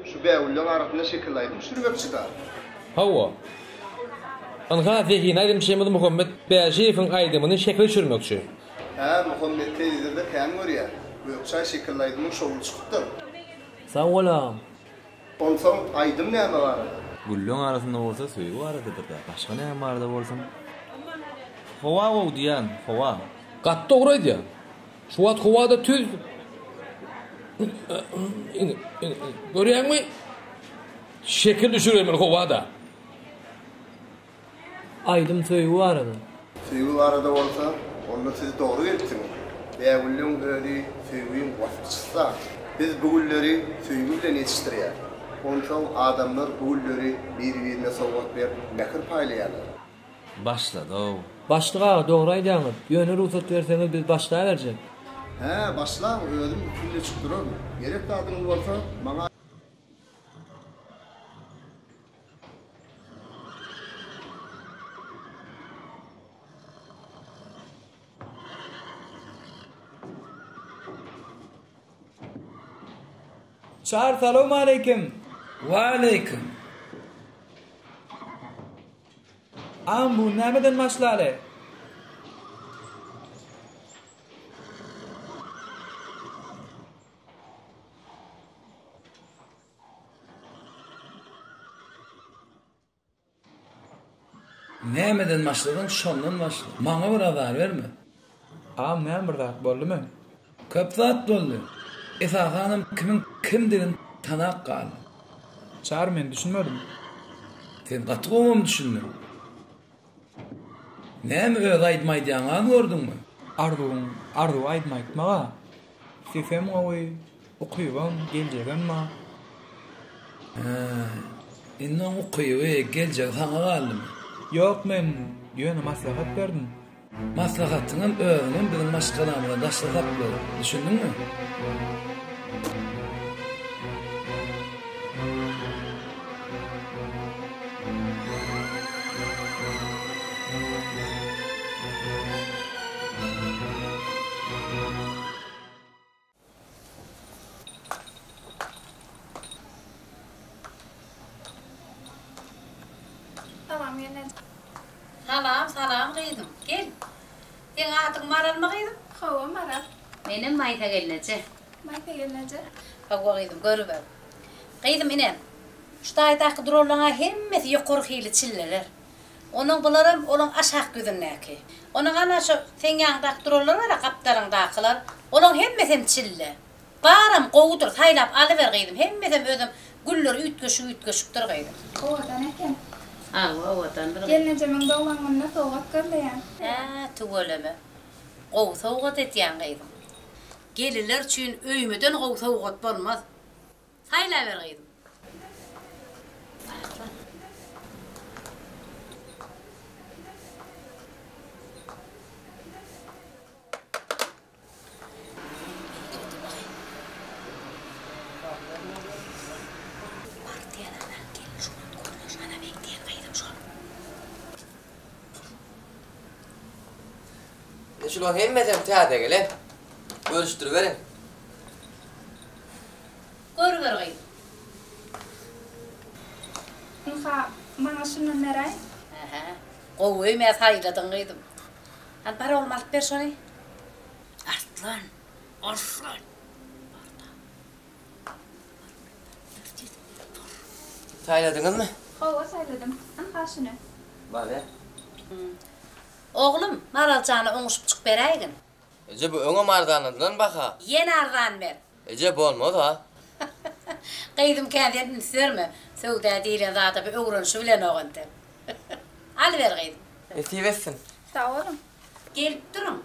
Şu bäwüllüň arasynda şekillaydım, sürüp çıkar. Hawa. Anha zehin aydym şeýmedi Muhammed Bäşeýewiň aýdymyny şekil sürmekçi. Ha, Muhammed teyzede kän görýär. Gökçay şekillaydım, şoňy çykdy. Sağ olam. Onsoň aýdym näme bar? Gullüň arasynda bolsa söýüp barady da. Başga näme barda bolsun? Hawa o diýen, hawa. Gat dogry diýär. Şu wagt hawada tüz. Görýärmi? Şekil düşürýärmi hawada? Aydym söýüp barady. Söýüp arada bolsa, onda siz dogry gelipsiňiz. Bäwüllüň öýdi, söýüň wagtçysa. Biz bu gulleri söýüp bilen yetişdirýär. Onsoň adamlar bu gulleri bir-birine sowgat berip näkir paýlaýarlar. Başlady o. Başlyga dogry aýdýaňyz. Ýöne ruhsat berseňiz biz başlaýa berjek. He, başla, özüm bütünle çıktıram. Gerek adınız varsa bana... Çar, salamu aleyküm. Wa aleyküm. Bu nämeden başlaly? Nämeden başladın? Şondan başla. Maňa bir azar berme. Näme bir zat boldymy? Köp zat boldy. Esa hanım kimdigin tanak gal. Çar, men düşünmedim. Sen gatgymam düşündün. Näme öz aýdmaýdýaňa gördüňmi? Ardu aýdmaýtmaga. Sefem owy okuýan geljegem-ma. Inne okuýy, geljek saňa galdymy? Ýok, men ýöne maslahat berdim. Maslahatyňam özüňem biziň maşgalamyna daşlasak bolar. Düşündiňmi? Tamam, yine. Salam gıydım. Gel. Sen adyň Maral mı gıydım? Hawa Maral. Menim Mayta gelnece. Mayta gelnece. Hawa gıydım, görüber. Gıydım inem. Şu taýdaky durolaňa hemmesi ýokary hili çilleler. Onuň bularym olaň aşak gözünnäki. Onuň ana şu sen ýaňdaky durollar bara gapdalaňdakylar. Olaň hemmesi çille. Baram gowudur taýlap alyber gıydım. Hemmesi özüm güller ütgeşükdir gıydım. Hawadan eken. Hawadan bir. Gelnece men doglangyna sowgat görleýän. Tuweleme. Gow sowgat etýän gıydım. Geliler üçin öýmeden gow sowgat bolmaz. Taýlaber gıydım. Şulan hemmeden täze gele. Bölüşdürüberin. Görüber gıydım. Inha, maňa şunu näre? Gow öýmez haýladyn gıydım. An para olmalyp ber şonu. Artlan. Arslan. Taýladyňyzmy? Hawa saýladym. Anha şunu. Bale. Oğlum, Maralcany oňuşup çyk beräýgin. Eje bu öňe mardanyndan baka. Ýene ardan ber. Eje bolmaz ha. Gıydım kendini sürme. Söwda diýilen zata bir öwrenşi bilen ogantym. Al ber gıydım. Etibessin. Sağ olun. Gelip durun.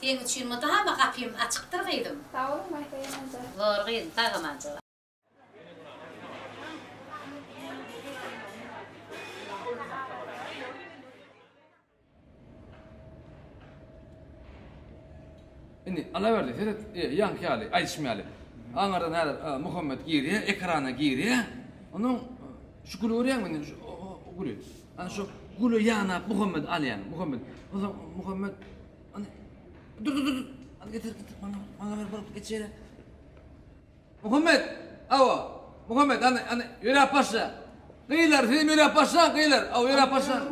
Sen üçün mutahama kapyym açykdyr gıydım. Sağ olun, Mayta gelnece. Zor gıydım, tagamançy. Indi alaverdi. Ýanky ýaly, aýdşmaly. Aňardan häzir Muhammed giriýär, ekrana giriýär. Onuň şu gülü görýärmi? Şu gülü. Ana şu gülü ýana Muhammed alýan. Muhammed ana dur. Ana getir. Bana ver, geçeýär. Muhammed, awa. Muhammed anne yürü paşa. Kıyılar film yürü paşa kıyılar. Av yürü paşa.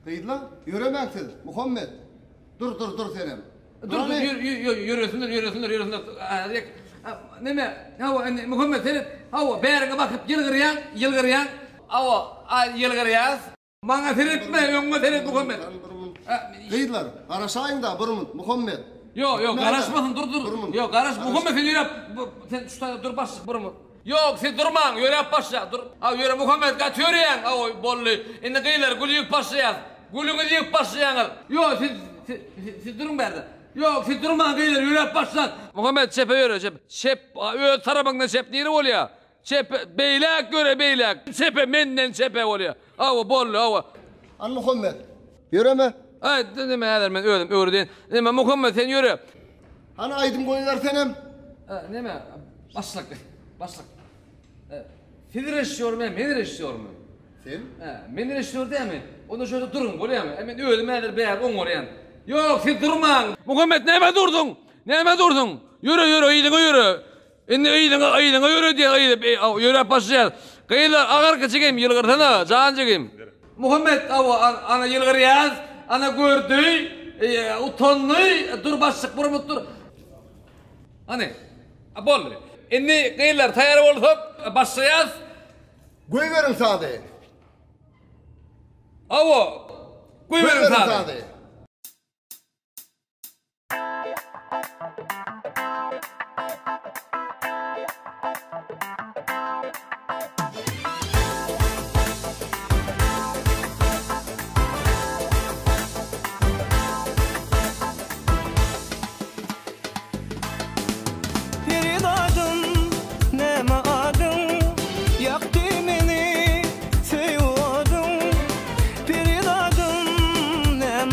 Kıyılar yürümeksiz Muhammed. Dur senem. Dur yürüsünler. Neme? Hava Muhammed senin hava berge bakıp yılgıryan. Hava yılgıryaz. Bana seyretme, önüme seyret Muhammed. Kıyılar araşayın da Burmut Muhammed. Yok karışmasın dur. Yok karış Muhammed sen yürü. Sen şu dur baş Burmut. Yok sen durman yürü paşa dur. Yürü Muhammed kaçıyor yan. Bollu. İnne kıyılar gülüyük paşa yaz. Gülüyük paşa yan. Yok siz durun berde. Yok siz durman kıyılar yürü paşa. Muhammed çepe yürü çep. Çep öyle tarafından çep nere oluyor? Çep beylak göre beylak. Çepe menden çepe oluyor. Bollu. An Muhammed. Yürüme. Ay deme eder men öldüm. Deme Muhammed sen yürü. Hani aydım koyular senem. Neme? Başlık. Federasyon mu? Federasyon mu? Sen? Men reşiyor değil mi? Onu şöyle durun böyle mi? Hemen öldüm eder beyaz on oraya. Yok sen durma. Muhammed neme durdun? Yürü yürü. İnne iyiliğine yürü diye yürü başlayalım. Kıyılar ağır kaçayım yılgırtana can çekeyim. Muhammed ana yılgır yaz. Ana gördü. Utanlı. Dur başlık Burmut dur. Hani? Bol. İnne kıyılar tayar olup başlayaz. Koy verin sade. Koy verin sade. Yaktı beni seviyordum, bir adım ne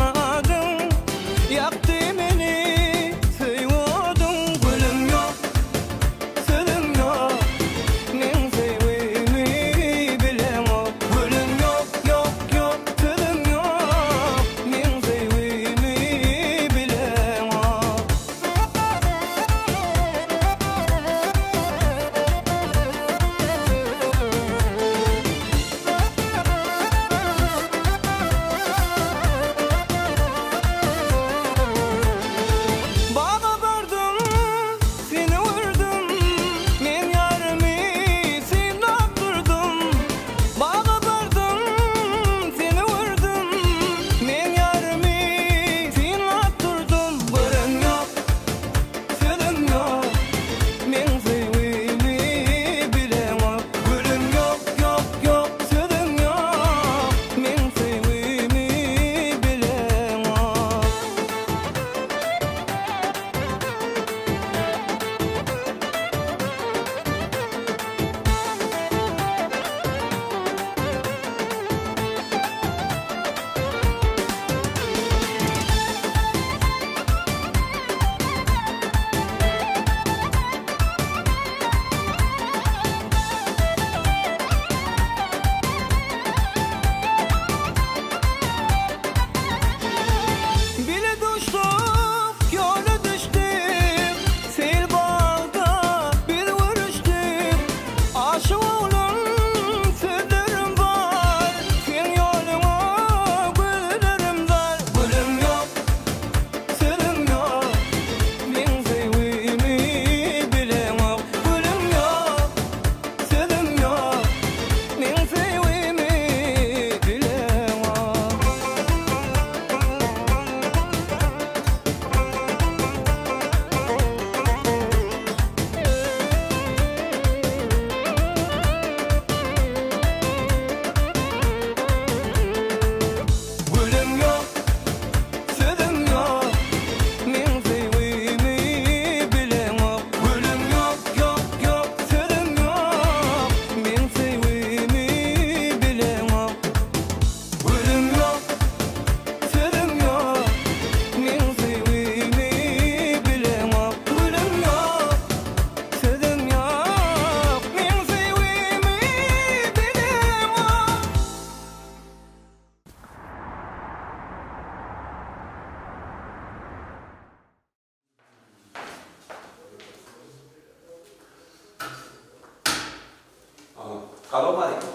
Salam aleyküm.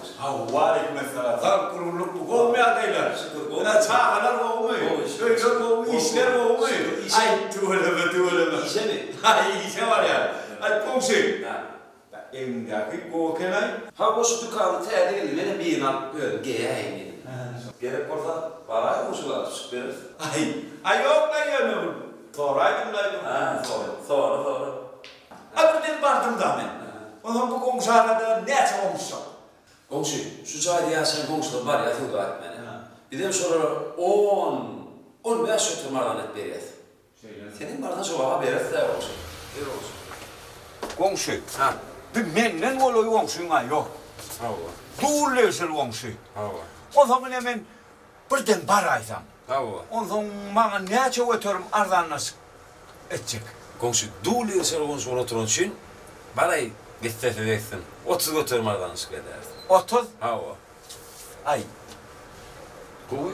Aleyküm selam. Tam kuruluk bu olmaya deyler. Ona çağlar olmuyor. Öyle olmuyor, işler olmuyor. Ay tuğleme. İşe mi? Ay işe var ya. Ay komşu. Evindeki bu kenay. Ha bu şu dükkanı teyze geldi. Beni bir inan geyeyim dedim. Gerek olsa parayı koşular çıkıyoruz. Ay yok da yanım. Soraydım da. Sonra. Abdül bardım da ben. Onun bu komşu arada ne olmuşsa. Komşu, şu çayda yaşayan komşular var ya, tüyde etmeni. Bir de sonra 15 şötürmardan et beriyet. Senin bardan şu ağa beriyet de komşu. Bir olsun. Komşu. Bir menden oluyor komşuna yok. Doğruleşir komşu. O zaman hemen birden baraysam. O zaman bana ne çok ötürüm ardan nasıl edecek. Komşu, doğruleşir komşu oturun için barayı gitset edeksin. 30 götürmardan çık edersin. 30? Ay. Bu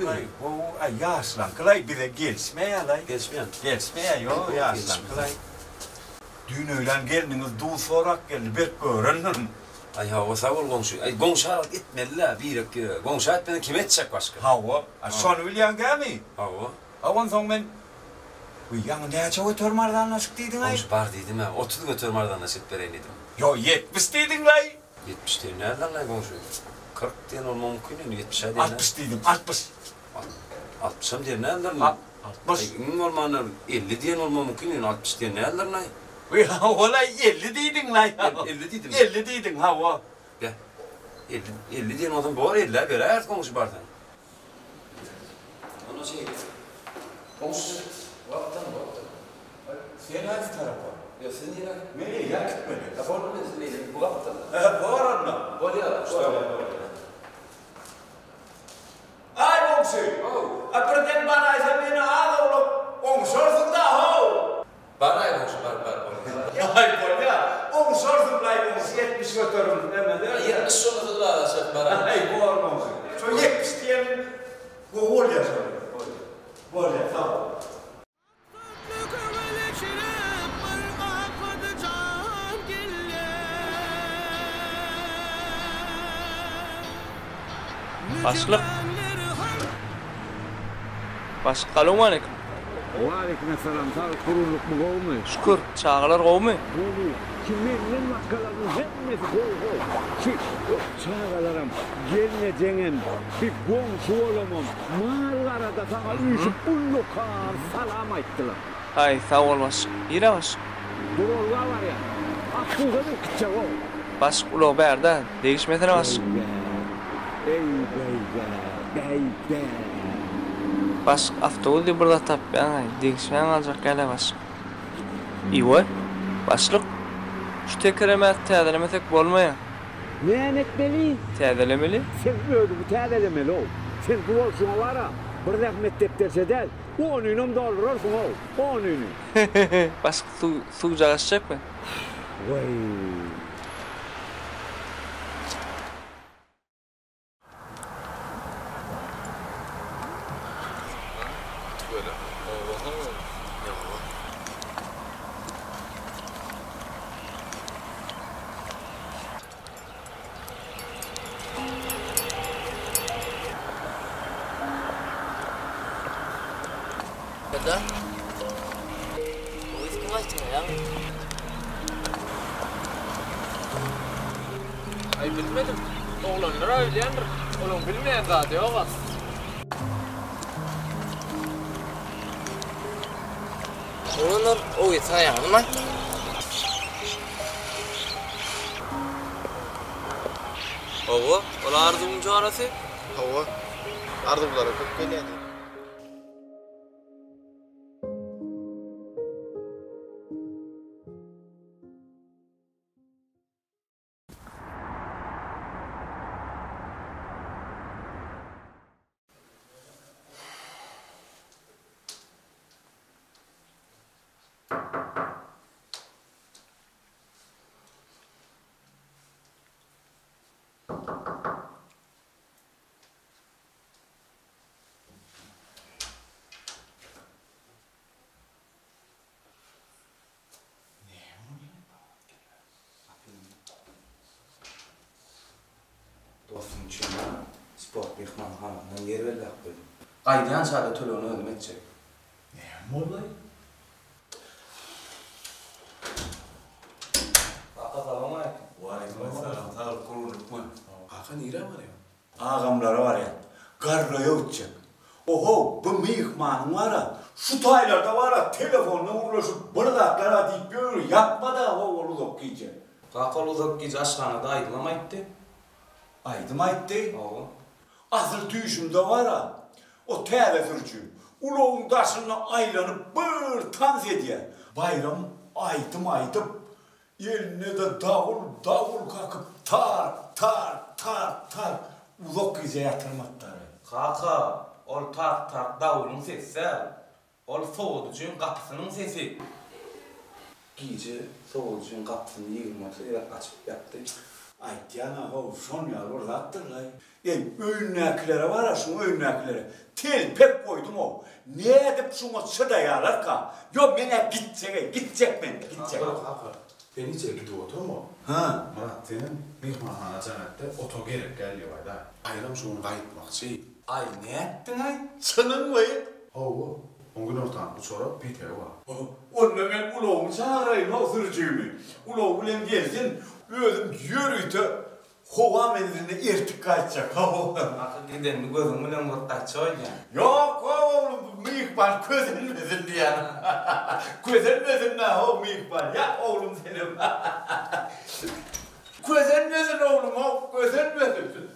ay yaşlan kılay bir de gelişmeye lay. Gelişmeye yok yaşlan kılay. Dün öğlen geldiniz, duğ sorak geldi, bir görünün. Ay hava sağ ol komşu. Ay komşalık etmediler bir iki. Komşu etmeden kim edecek başka? Hava. Son William gelmi. Hava. Havan son ben. Bu yan ne çok ötürmardan nasıl dedin ay? Komşu bar dedim ha. 30 götürmardan nasıl vereyim dedim. Yo 70 dedin lay. 70 değil nereden lay komşu? 40 diyen olma mümkün değil. 70 diyen. 60 dedim 60. 60'am diyen nereden? 60. Ay olmanlar 50 diyen olma mümkün değil. 60 diyen nereden lay? Olay 50 dedin lay. 50 dedim. 50 dedin hava. Ya 50 diyen adam bu var 50 ver her komşu bardan. Ona şey komşu vaktan. Sen hangi tarafa? Ya sen yine nereye ya gitmedi? Ya var mı sen bu vaktan? Var anla. Var ya. Ay komşu. Birden baraysam beni al oğlum. Komşusun da ho. Baray komşu bar. Ay var ya. Komşusun lay komşu 70 götürüm demedi. 70 sonra da alacak baray. Ay bu var komşu. Şu 70 diyenin bu ol ya sonra. Ol ya tamam. Başlık. Başkalım aleyküm. Aleyküm selam. Sağ kuruluk mu kovmu? Şükür. Çağlar kovmu? Kiminle makkaların hepimiz koy. Çağlarım gelmeyeceğim. Bir komşu olamam. Mağarada sana üşüp ullukar salam ayttılar. Hay sağ ol baş. Yine baş. Durulga var ya. Aklınıza bir kıtça o. Baş ulo berden. Değişmesine baş. Ey bey. Baş avtobus diye burada tapyan. Değişmeyen alacak gele baş. İyi var. Başlık. Şu tekremet teadelemesek olmaya. Ne etmeli? Teadelemeli. Sen böyle bu teadelemeli o. Sen bu olsun var ha. Burada mektep derse del. 10 ünüm dolar olsun o. 10 ünüm. Başka su cağışacak mı? Vay. Kada? O iskin açtın ya. Ay bilmedim. Oğlanlar öyleyendir. Oğlum bilmeyen zaten yok az. Oğlanlar o yetsen ayağını mı? Ova, ola ardımcı arası? Ova, ardımlara köp geliydi. dostum için sport mehmanxanadan yer verdik dedim. Qaydayan çağda tölöni ödüm etcek. Ne olay? Kaka salam aleyküm. Aleykümselam. Sağ ol, kuruluk mu? Kaka nire var ya? Ağamları var ya, garraya uçacak. Oho, bu mihmanın var ya, şu taylarda var ya, telefonla uğraşıp bırdaklara deyip böyle yapma da oğlu dokuyacak. Kaka oğlu dokuyacak aşkana aydıma ayttı. Aydıma ayttı? Asıl tüyüşümde var ya, o telefirci, uloğun taşına aylanıp bir tanz ediyor. Bayram aydım, eline de davul kakıp tar, uzak gize yatırmakları. Kaka, ol tar davulun sesi, ol soğuducun kapısının sesi. Gece soğuducun kapısını 20 metre açıp yaptı. Ay yana o son yalvar attırlay. Öğünlükleri var ya şunu öğünlükleri. Tel pek koydum o. Ne edip şunu çıdayalar ka? Yok ben hep gidecek ben. Kaka, ben hiç gidiyor otur mu? Ha. Murat senin mihmanxana cennette oto gerek geliyor ayda. Ayram şunu kayıtmakçı. Ay ne ettin ay? Sının mı? Oğlu, 10 gün ortadan bu sonra Peter var. Onunla ben uloğumu çağırayım o sürücüğümü. Uloğu bilen gelsin, özüm yürüytü. Hova menzilini ertik kaçacak. Kaka giden mi gözüm bilen Murat kaçça oynayan? Yok oğlum, mihman közülmesin diyen. Közülmesin ne o mihman ya oğlum senin. Közülmesin oğlum o, közülmesin.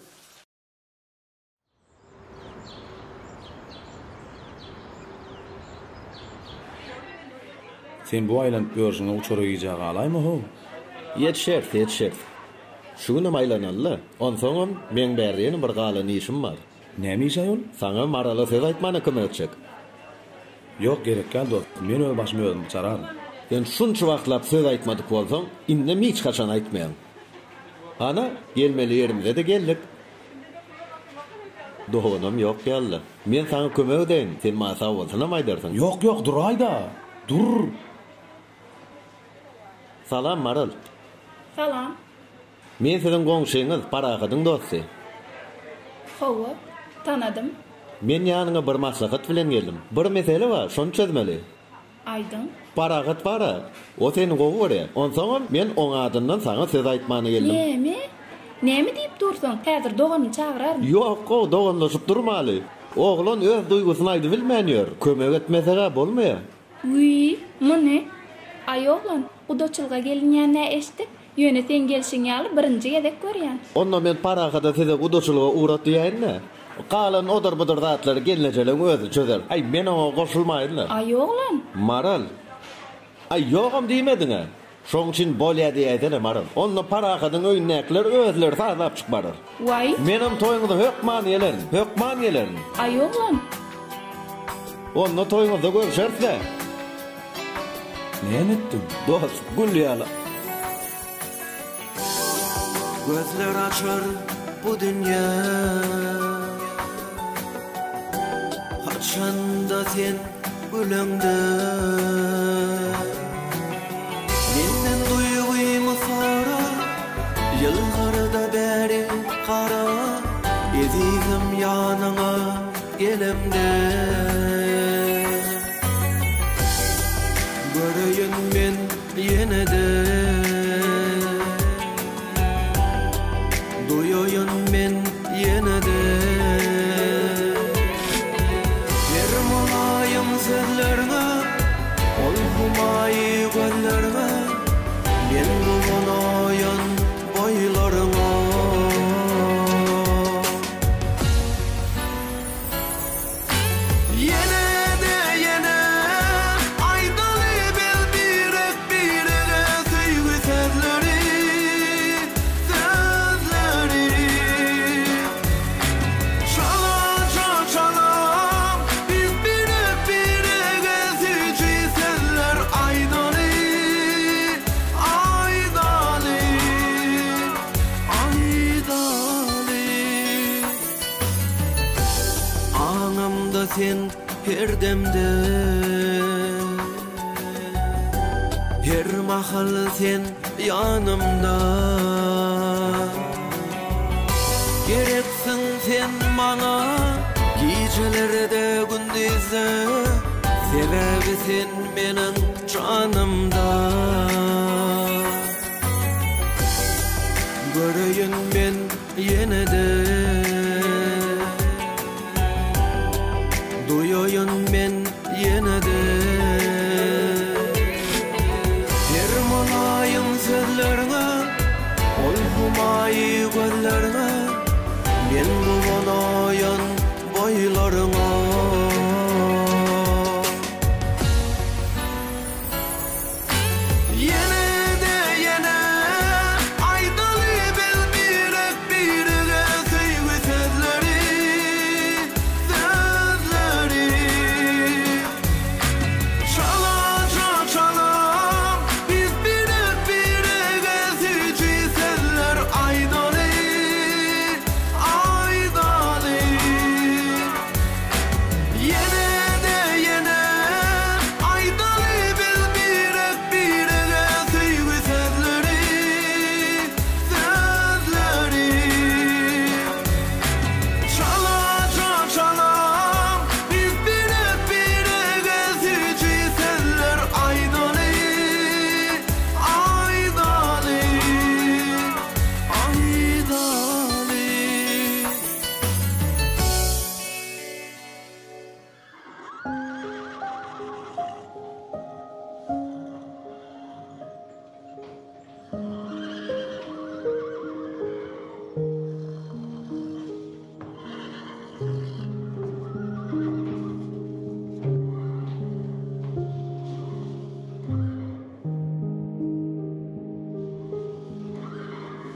Sen bu aylan örsüňe uçara gijagy alaymy ho? Yetşert. Şunu aylanalla. Onsoňam men bärdiýän bir galan işim bar. Näme iş ayol? Saňa marala söz aýtmana kömekçek. Yok gerek gel dost. Men öl başymy özüm çarar. Ben şunça wagtlap söz aýtmadyk bolsaň, inde hiç kaçan aýtmaýan. Ana gelmeli yerimize de geldik. Dohonam yok geldi. Men saňa kömek edeň, sen masa bolsaňam aýdarsyň. Yok dur aýda. Dur. Salam Maral. Salam. Men sizin goňşyňyz, Parahadyň dosty. Hawa, tanadym. Men ýanyňa bir maslahat bilen geldim. Bir mesele bar, şonu çözmeli. Aýdym. Parahat bara. O seni gowy. Onsoň men oň adyndan saňa söz aýtmany geldim. Näme diýip dursaň? Häzir dogany çagyrarmy? Ýok, o doganlaşyp durmaly. Oglan öz duygusyny aýdy bilmänýär. Kömek etmesege bolmaýar. Uy, mene? Aýoglan, udaçylga gelinýänä eşitdik. Ýöne sen gelişiň ýaly birinji gedek görýän. Onda men Parahada size udaçylyga uğratýaýyn. Qalan odar budur zatlary gelinejeleň özü çözer. Ay men oňa goşulmaýdylar. Aýoglan. Maral. Ay ýogam diýmediňe. Şoň üçin bolýa diýýärler Maral. Onda Parahadyň öýnekleri özleri sazap çykmadyr. Why? Menim toýumda hökman ýelerin. Aýoglan. Onda toýumda görüşersler. Näme etdim? Dost, gülýäler. Gözler açar bu dünya, haçanda sen gülüňde. Menden duýgumy sara, ýyllarda bäri qara, ezigim ýanyňa gelemde. Göreyim men ýene-de, duýoýun men ýene-de. Her mulayym sözlerine, ol humaý gözlerine, men gowanaýan boýlaryňa. Sen her demde, her mahal sen yanımda. Gereksin sen bana Geceleri de gündüzü Sebebi sen benim canımda Göreyim ben yine de Duyayım ben yine de Dermanayım sözlerine Olhumayı gözlerine Ben bulanayan boylarına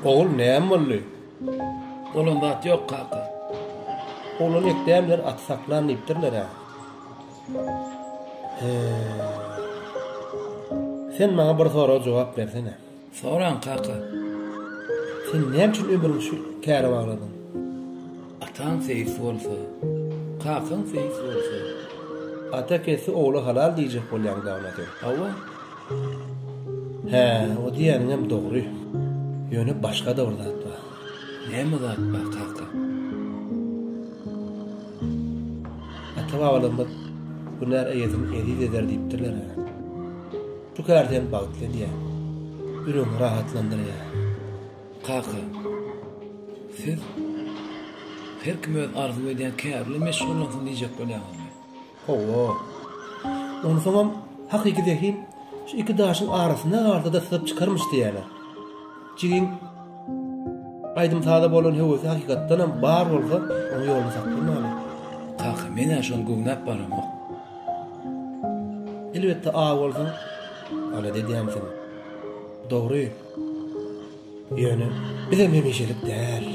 Oğul näme boldy? Olanda at yok kaka. Oğlun ekdämler at saklanıpdyrlar ha. Sen maňa bir soraga jogap bersene. Soran kaka. Sen näme üçin ömrüň şu käre bagladyn? Atan seyis bolsa, kakan seyis bolsa. Ata kesi oğlu halal diýjek bolýan dawlaty. Awa. He, o diýenim hem dogry. Ýöne başga da zat bar. Näme zat bar kaka? Ata babalarymyz günler eýetim edip eder diýipdirler. Şu kärden bagtly diýe. Ürüm rahatlandyrýar. Kaka. Siz her kim öz arzu eden kärli meşgullansyň diýjek bolýarmy? Owo. Onu soňam hakykydeki şu iki daşyň arasyna arada syp çykarmış diýerler. Jigin aýdym taýda bolan hewesi hakykatdan hem bar bolsa, onu ýoluna saklaýmaly. Kaka, men şol göwnäp baramy. Elbetde bolsa, ala diýýäm sen. Dogry. Ýöne, bize memişelik däl.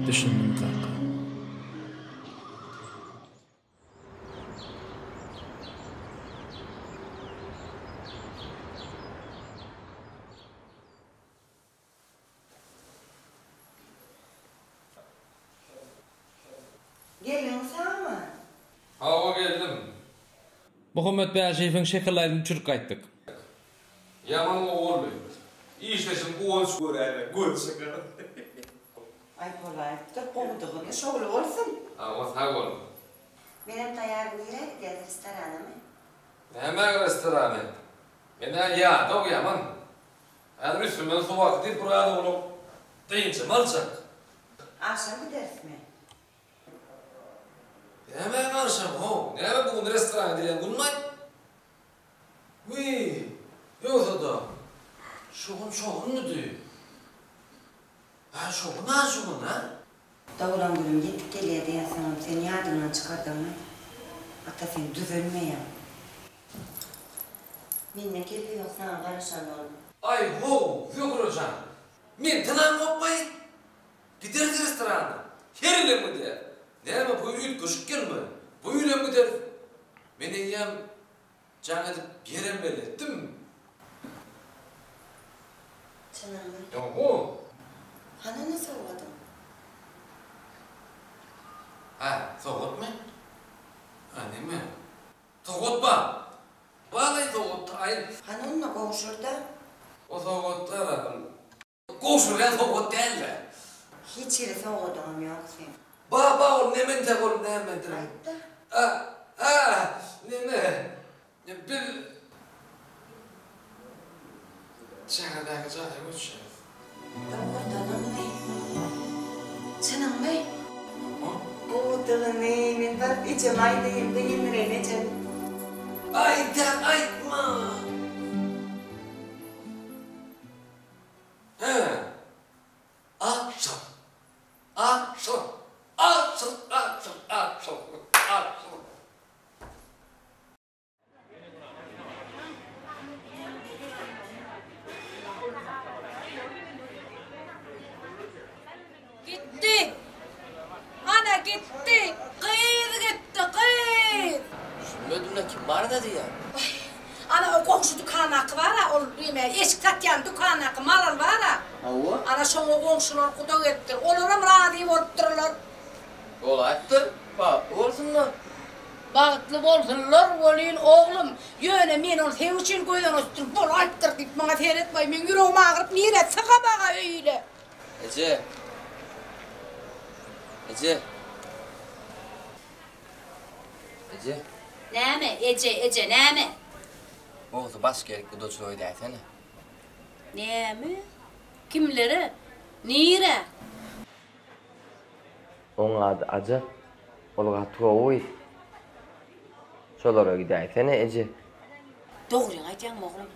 Düşündüm kaka. Gelin sama. Hawa geldim. Muhammed Bäşeýewiň şekillerini çürük gaýtdyk. Yaman oğul. İşleşim goň şöräle, goň şeker. Ay polay, dur qoğuduğunu şoğlu olsun. Awa sağ ol. Benim tayar buyuray diye restoranımı. Näme restorany? Mena ya, dog yaman. Häzir üstüme su wagty burada bolup deýinçe malçak. Akşam gidersmi? Näme akşam ho? Näme bugun restoran diýen gulmay? Wi, ýoksa da. Şoğun nudi? Ha şoğun ha? Dağılan gülüm yetip geliyor diye sanırım seni yardımdan çıkardın mı? Hatta sen düzülmeyen. Minne geliyor sana karışan oğlum. Ay ho, Gökrojan. Men tınam kopmay. Gideriz restorana. Herine mi der? Näme bu ýurt köşük gelme. Bu ýüle mi der? Men eýem jaň edip berem beletdim. Çınarlı. Ýok. Hana ne soğudun? Ha, soğutma. Ha, näme? Toğ Soğutma. Bağlayın soğuttu. Ayın. Hani onunla konuşur da? O soğuttu aradım. Konuşurken soğut değil mi? Hiç yeri soğudum yok sen. Baba ol ne men tek ol ne men tek. Ne? Bir... Çağırdaki zaten uçuyor. Doğrudanım ne? Canım ne? Doğrudanım ne? Ben bak içim aydayım da yenirene canım. Aydan aytma. Akşam. Gitti. Ana gitti. Kıyır gitti, kıyır. Düşünmedim ne kim var dedi ya. Ana o komşu dükkan hakkı var ha, o eşik satyan dükkan hakkı malın var ha. Ana şoň o komşular kuda ettir. Olaram radi bolupdurlar. Olaytır. Bak, olsunlar. Bagıtlı bolsunlar, bolýyn oglum. Ýöne men onu sevçin göýden östürüp bolaytdyr diýip maňa teretmay. Men ýüregime agyryp nire sakabaga öýle. Ece. Näme? Ece, näme? Oğlu baş gerek bu doçu oydu aytana. Näme? Kimlere? Nire? Onun adı Aca. Olga tuğa oy. Şolara gidi aytana Ece. Doğruyan aytyan oğlum.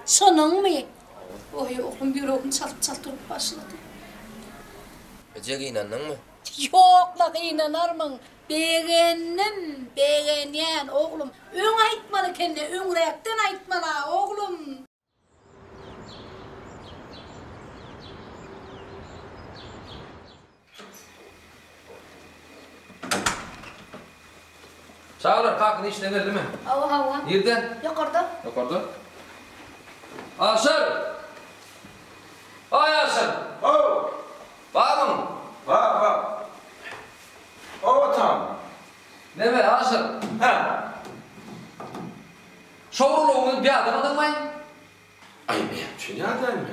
Sonun mu? Oy oğlum bir oğlum çalıp başladı. Ece inandın mı? Yok la inanarmın. Beğenyen oğlum. Ön aytmalı kendine, ön reakten aytmalı oğlum. Çağlar kalkın işlenir değil mi? Hava. Nerede? Yukarıda. Yukarıda. Asır! Ay Asır! Var mı? Var. O tam. Ne be Asır? Şovruluğunu bir adam adamay. Ay ben çünkü adayım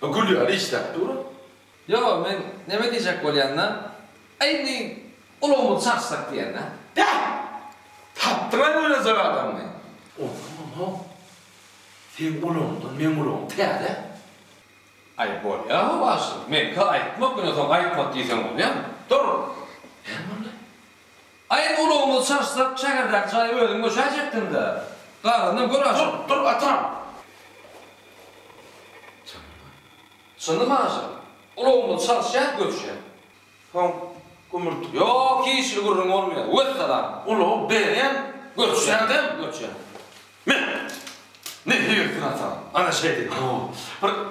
ben. Gülüyor işte, doğru. Yo, men neme diyecek bolyanna? Aynı uluğumu çarsak diyenna. Tattıran öyle zor adam mı? Oğlum, sen uluğumdan men uluğum teyade. Ay bolya Asır. Men ka aytmak gün otom aytmak diysen bolya mı? Dur. Aynı uluğumu çarsak çakırdak çayı ödüm koşacaktın da. Qarından gör Asır. Dur atam. Sınır mı Asır? Uluğumu çarsak götüşen. Kumurtu. Yok kişi gurrun olmuyor. Öt adam. Uluğu beğen. Götüşen. Ne diyorsun atam? Ana şey değil.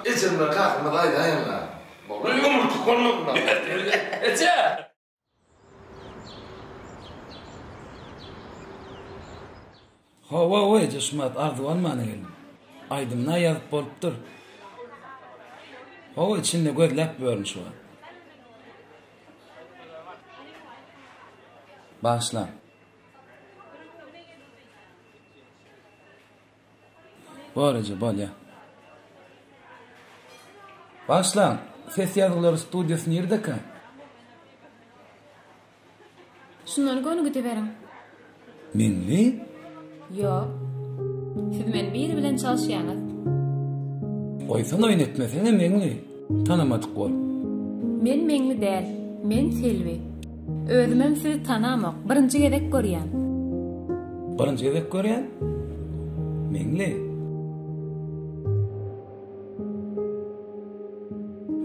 Bir içimde kalkma dayanla. Kumurtu konulma. Ece! Hava Ece Şumat ardıvan mana geldim. Aydımına yazıp bolupdur. Hava içinde gözlep görmüş var. Başla. Böylece bol ya. Başla. Ses yazıları stüdyosu nerede ki? Şunları gönü gideverim. Minli? Yok. Siz men biri bilen çalışýaňyz. Oysan oynatmasana minli. Tanamadık bol. Men meňli däl. Men Selvi. Özümem sizi tanamak. Birinji gezek görýän. Birinji gezek görýän? Minli.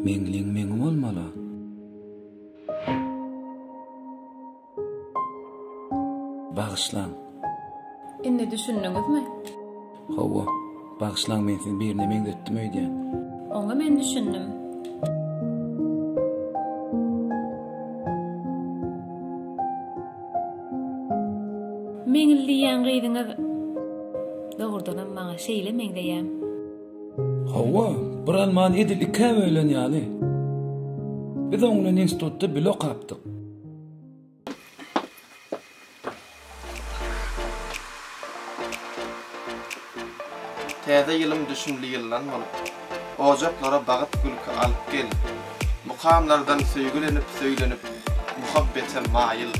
Mengling mengum olmalı. Bağışlan. Indi düşündüňizmi? Hawa, bağışlan men siz birine meňdetdim öýdän. Oňa men düşündüm. Meňildiýän gyýdyňyz dogurdan maňa şeýle meňdeýär. Hawa, bir alman edil ikäm öýlen ýaly. Biz oňla institutda blok apdyk. Täze ýylyň düşünli ýyllan bolup, ojaklara bagyt gülki alyp gel. Mukamlardan söýgülenip söýlenip, muhabbete maýyl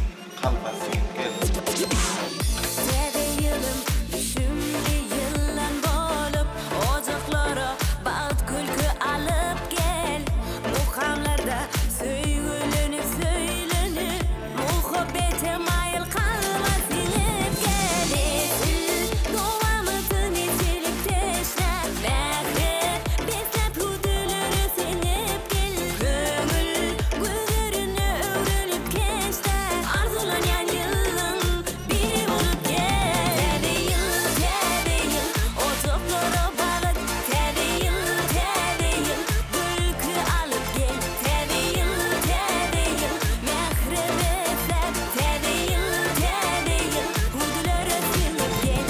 kalba singip gel. Täze ýylym düşünli ýyllan bolup, ojaklara bagyt gülki alyp gel. Mukamlarda söýgülenip söýlenip, muhabbete maýyl kalba singip gel. Dowamyny ýetilip teşläp, bähret beslep hudulary sinip gel. Kömül gözlerini öwrelip geçler, arzulanýan ýylyň biri bolup gel. Täze ýyl, otoklara bagyt, täze ýyl, gülki alyp gel. Täze ýyl, mähre beslep, täze ýyl, hudulary sinip gel.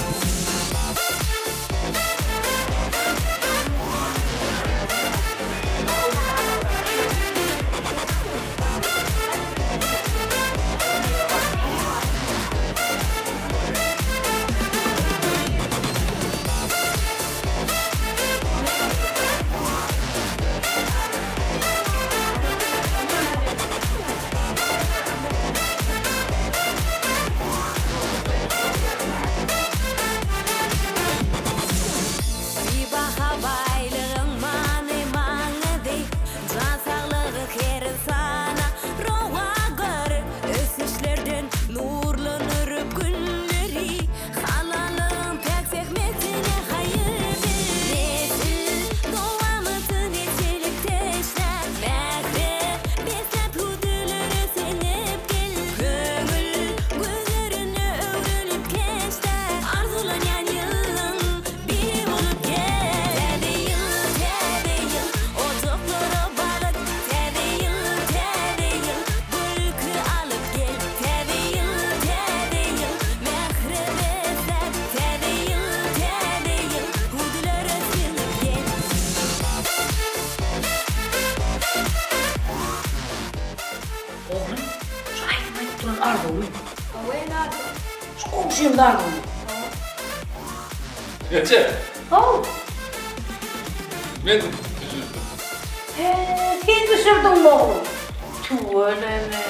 Bir baha baylığın mani maňydy, jan saglygy kerin sana rowa görür. Ösüşlerden nurlanır günleri, halalyň pek zehmetine haýyrdy. Dowamyny ýetilip teşläp, bähret beslep hudulary sinip gel. Kömül gözlerini öwrelip geçler, arzulanýan ýylyň biri bolup gel. Täze ýyl, otoklara bagyt, täze ýyl, gülki alyp gel. Täze ýyl, mähre beslep, täze ýyl, hudulary sinip gel. Oğlum, şu aytmayıp duran ardoğlu. Away nardo. Şu komşuyum da ardoğlu. Ece, Oh, men sen düşürdün mü oğlum? Tüh, öyle mi?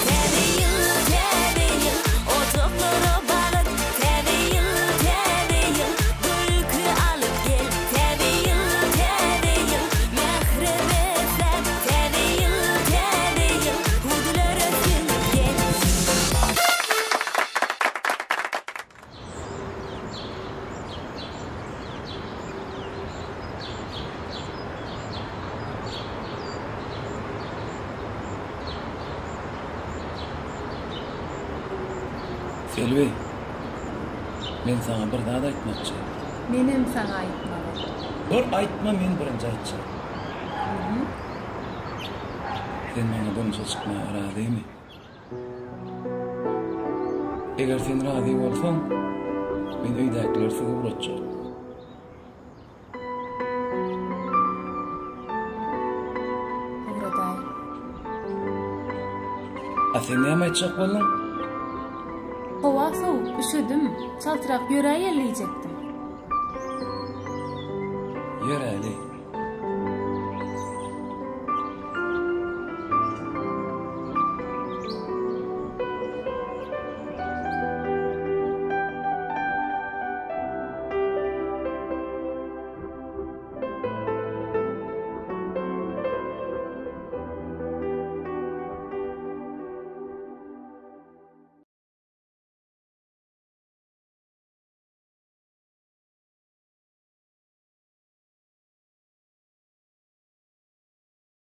Täze ýyl, otoklara bagyt, täze ýyl, gülki alyp gel. Täze ýyl, mähre beslep, täze ýyl, hudulary sinip gel. Selvi, men sana bir daha da aytmakçı. Menem sana aýtmaly. Bir aytma, men birinci aytçı. Sen bana bunca çıkmaya razıymy? Eger sen razı bolsaň, men öýdäkiler sizi uratjak. Uğraday. A sen näme aýtjak boldun? Hava soğuk, üşüdüm. Çaltırak yüreği yerleyecektim. Ýöräli.